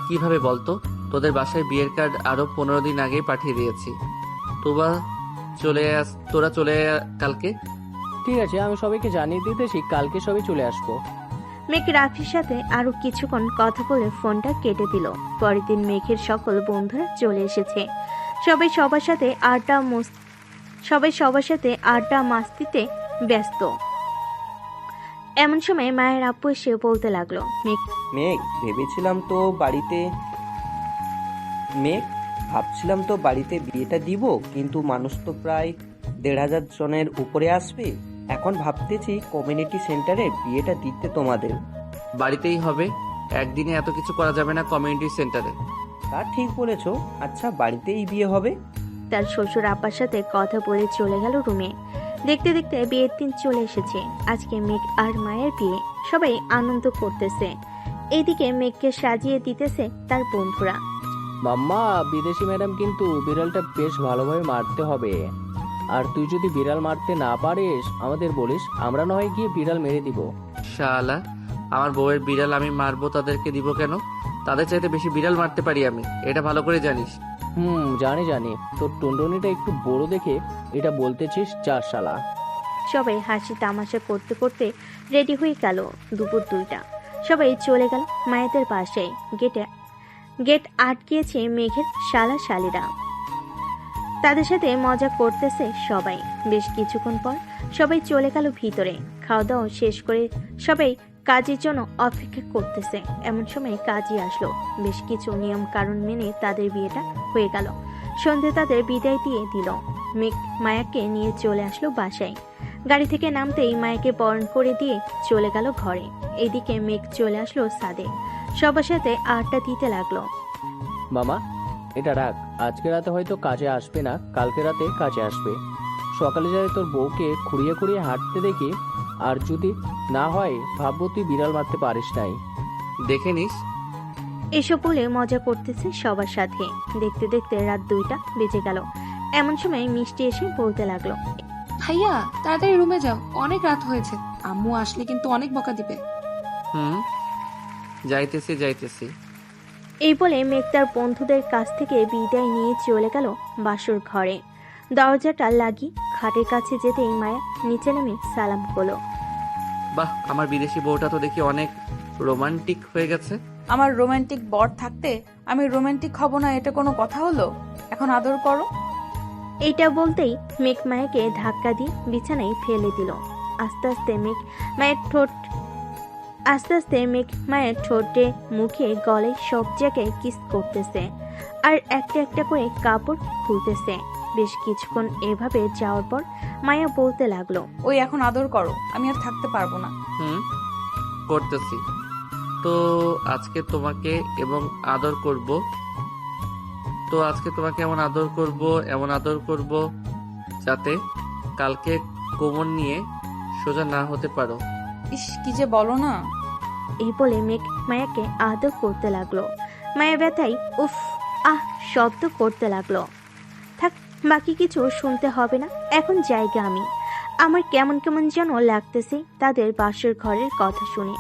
কিভাবে বলতো? তোদের বাসায় বিয়ের কার্ড আরো 15 দিন আগেই পাঠিয়ে দিয়েছি। তোরা চলে কালকে। ঠিক আছে, আমি সবাইকে জানিয়ে দিতেছি, কালকে সবাই চলে আসবো। মেঘ রাফির সাথে আরো কিছুক্ষণ কথা বলে ফোনটা কেটে দিল। পরের দিন মেঘের সকল বন্ধুরা চলে এসেছে। সবাই সবার সাথে আড্ডা মাস্তিতে ব্যস্ত। এমন সময় মায়ের আপু এসে বলতে লাগলো, মেঘ ভাবছিলাম তো বাড়িতে বিয়েটা দিব, কিন্তু মানুষ তো প্রায় 1,500 জনের উপরে আসবে। এখন ভাবতেছি কমিউনিটি সেন্টারে বিয়েটা দিতে তোমাদের। বাড়িতেই হবে, একদিনে এত কিছু করা যাবে না কমিউনিটি সেন্টারে। তা ঠিক বলেছো। আচ্ছা, বাড়িতেই বিয়ে হবে? তার শ্বশুর আপার সাথে কথা বলে চলে গেল রুমে। দেখতে দেখতে বিয়ের দিন চলে এসেছে। আজকে মেঘ আর মায়ের বিয়ে। সবাই আনন্দ করতেছে। এইদিকে মেঘকে সাজিয়ে দিতেছে তার বন্ধুরা। মাম্মা, বিদেশি ম্যাডাম কিন্তু বিড়ালটা বেশ ভালোভাবে মারতে হবে। আর তুই যদি বিড়াল মারতে না পারিস আমাদের বলিস, আমরা না হয় গিয়ে বিড়াল মেরে দিব। শালা, আমার বউয়ের বিড়াল আমি মারবো, তাদেরকে দিব কেন? তাদের চাইতে বেশি বিড়াল মারতে পারি আমি, এটা ভালো করে জানিস। জানি, তোর টুনটুনিটা একটু বড় দেখে এটা বলতেছিস, যা শালা। সবাই হাসি তামাশা করতে করতে রেডি হয়ে গেল। দুপুর 2টা। সবাই চলে গেল মায়েদের বাসায়। গেট আটকিয়েছে মেঘের শালা শালিরা। তাদের সাথে মজা করতেছে সবাই। বেশ কিছুক্ষণ পর সবাই চলে গেল ভিতরে। খাওয়া দাওয়া শেষ করে সবাই কাজের জন্য অপেক্ষা করতেছে। এমন সময় কাজই আসলো। বেশ কিছু নিয়ম কারণ মেনে তাদের বিয়েটা হয়ে গেল। সন্ধে তাদের বিদায় দিয়ে দিল। মেঘ মায়াকে নিয়ে চলে আসলো বাসায়। গাড়ি থেকে নামতেই মায়াকে বরণ করে দিয়ে চলে গেল ঘরে। এদিকে মেঘ চলে আসলো ছাদে। সবার সাথে আড্ডা দিতে লাগলো। মামা, এটা রাখ, আজকে রাতে হয়তো কাজে আসবে না, কালকে রাতে কাজে আসবে। সকালে যাই তোর বউকে খুঁড়িয়ে খুঁড়িয়ে হাঁটতে দেখি, আর যদি না হয় ভাববো তুই বিড়াল মারতে পারিস নাই। দেখে নিস। এসব বলে মজা করতেছে সবার সাথে। দেখতে দেখতে রাত 2টা বেজে গেল। এমন সময় মিষ্টি এসে বলতে লাগলো, ভাইয়া তাড়াতাড়ি রুমে যাও, অনেক রাত হয়েছে, আম্মু আসলে কিন্তু অনেক বকা দিবে। যাইতেছি। এই বলে মেঘ তার বন্ধুদের কাছ থেকে বিদায় নিয়ে চলে গেল বাসর ঘরে। দরজাটা লাগিয়ে খাটের কাছে যেতেই মায়া নিচে নামে সালাম করলো। বাহ, আমার বিদেশি বউটা তো দেখি অনেক রোমান্টিক হয়ে গেছে। আমার রোমান্টিক বর থাকতে আমি রোমান্টিক হব না, এটা কোনো কথা হলো? এখন আদর করো। এইটা বলতেই মেঘ মায়াকে ধাক্কা দিয়ে বিছানায় ফেলে দিল। আস্তে আস্তে মেঘ মায়ের ঠোঁটে, মুখে, গলায় সব জায়গায় কিস করতেছে আর একটা একটা করে কাপড় খুলতেছে। বেশ কিছুক্ষণ এভাবে যাওয়ার পর মায়া বলতে লাগলো, ওই এখন আদর করো, আমি আর থাকতে পারবো না। করতেছি তো। আজকে তোমাকে এমন আদর করব যাতে কালকে কোমর নিয়ে সোজা না হতে পারো। ইস, কি যে বলো না। এই বলে মেঘ মায়াকে আদর করতে লাগলো। মায়া ব্যথায় উফ আহ শব্দ করতে লাগলো। থাক, বাকি কিছু শুনতে হবে না, এখন জায়গা আমি। আমার কেমন কেমন যেন লাগতেছে তাদের বাসর ঘরের কথা শুনে।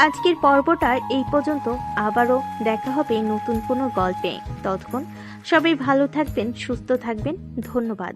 আজকের পর্বটা এই পর্যন্ত। আবারও দেখা হবে নতুন কোনো গল্পে। ততক্ষণ সবাই ভালো থাকবেন, সুস্থ থাকবেন। ধন্যবাদ।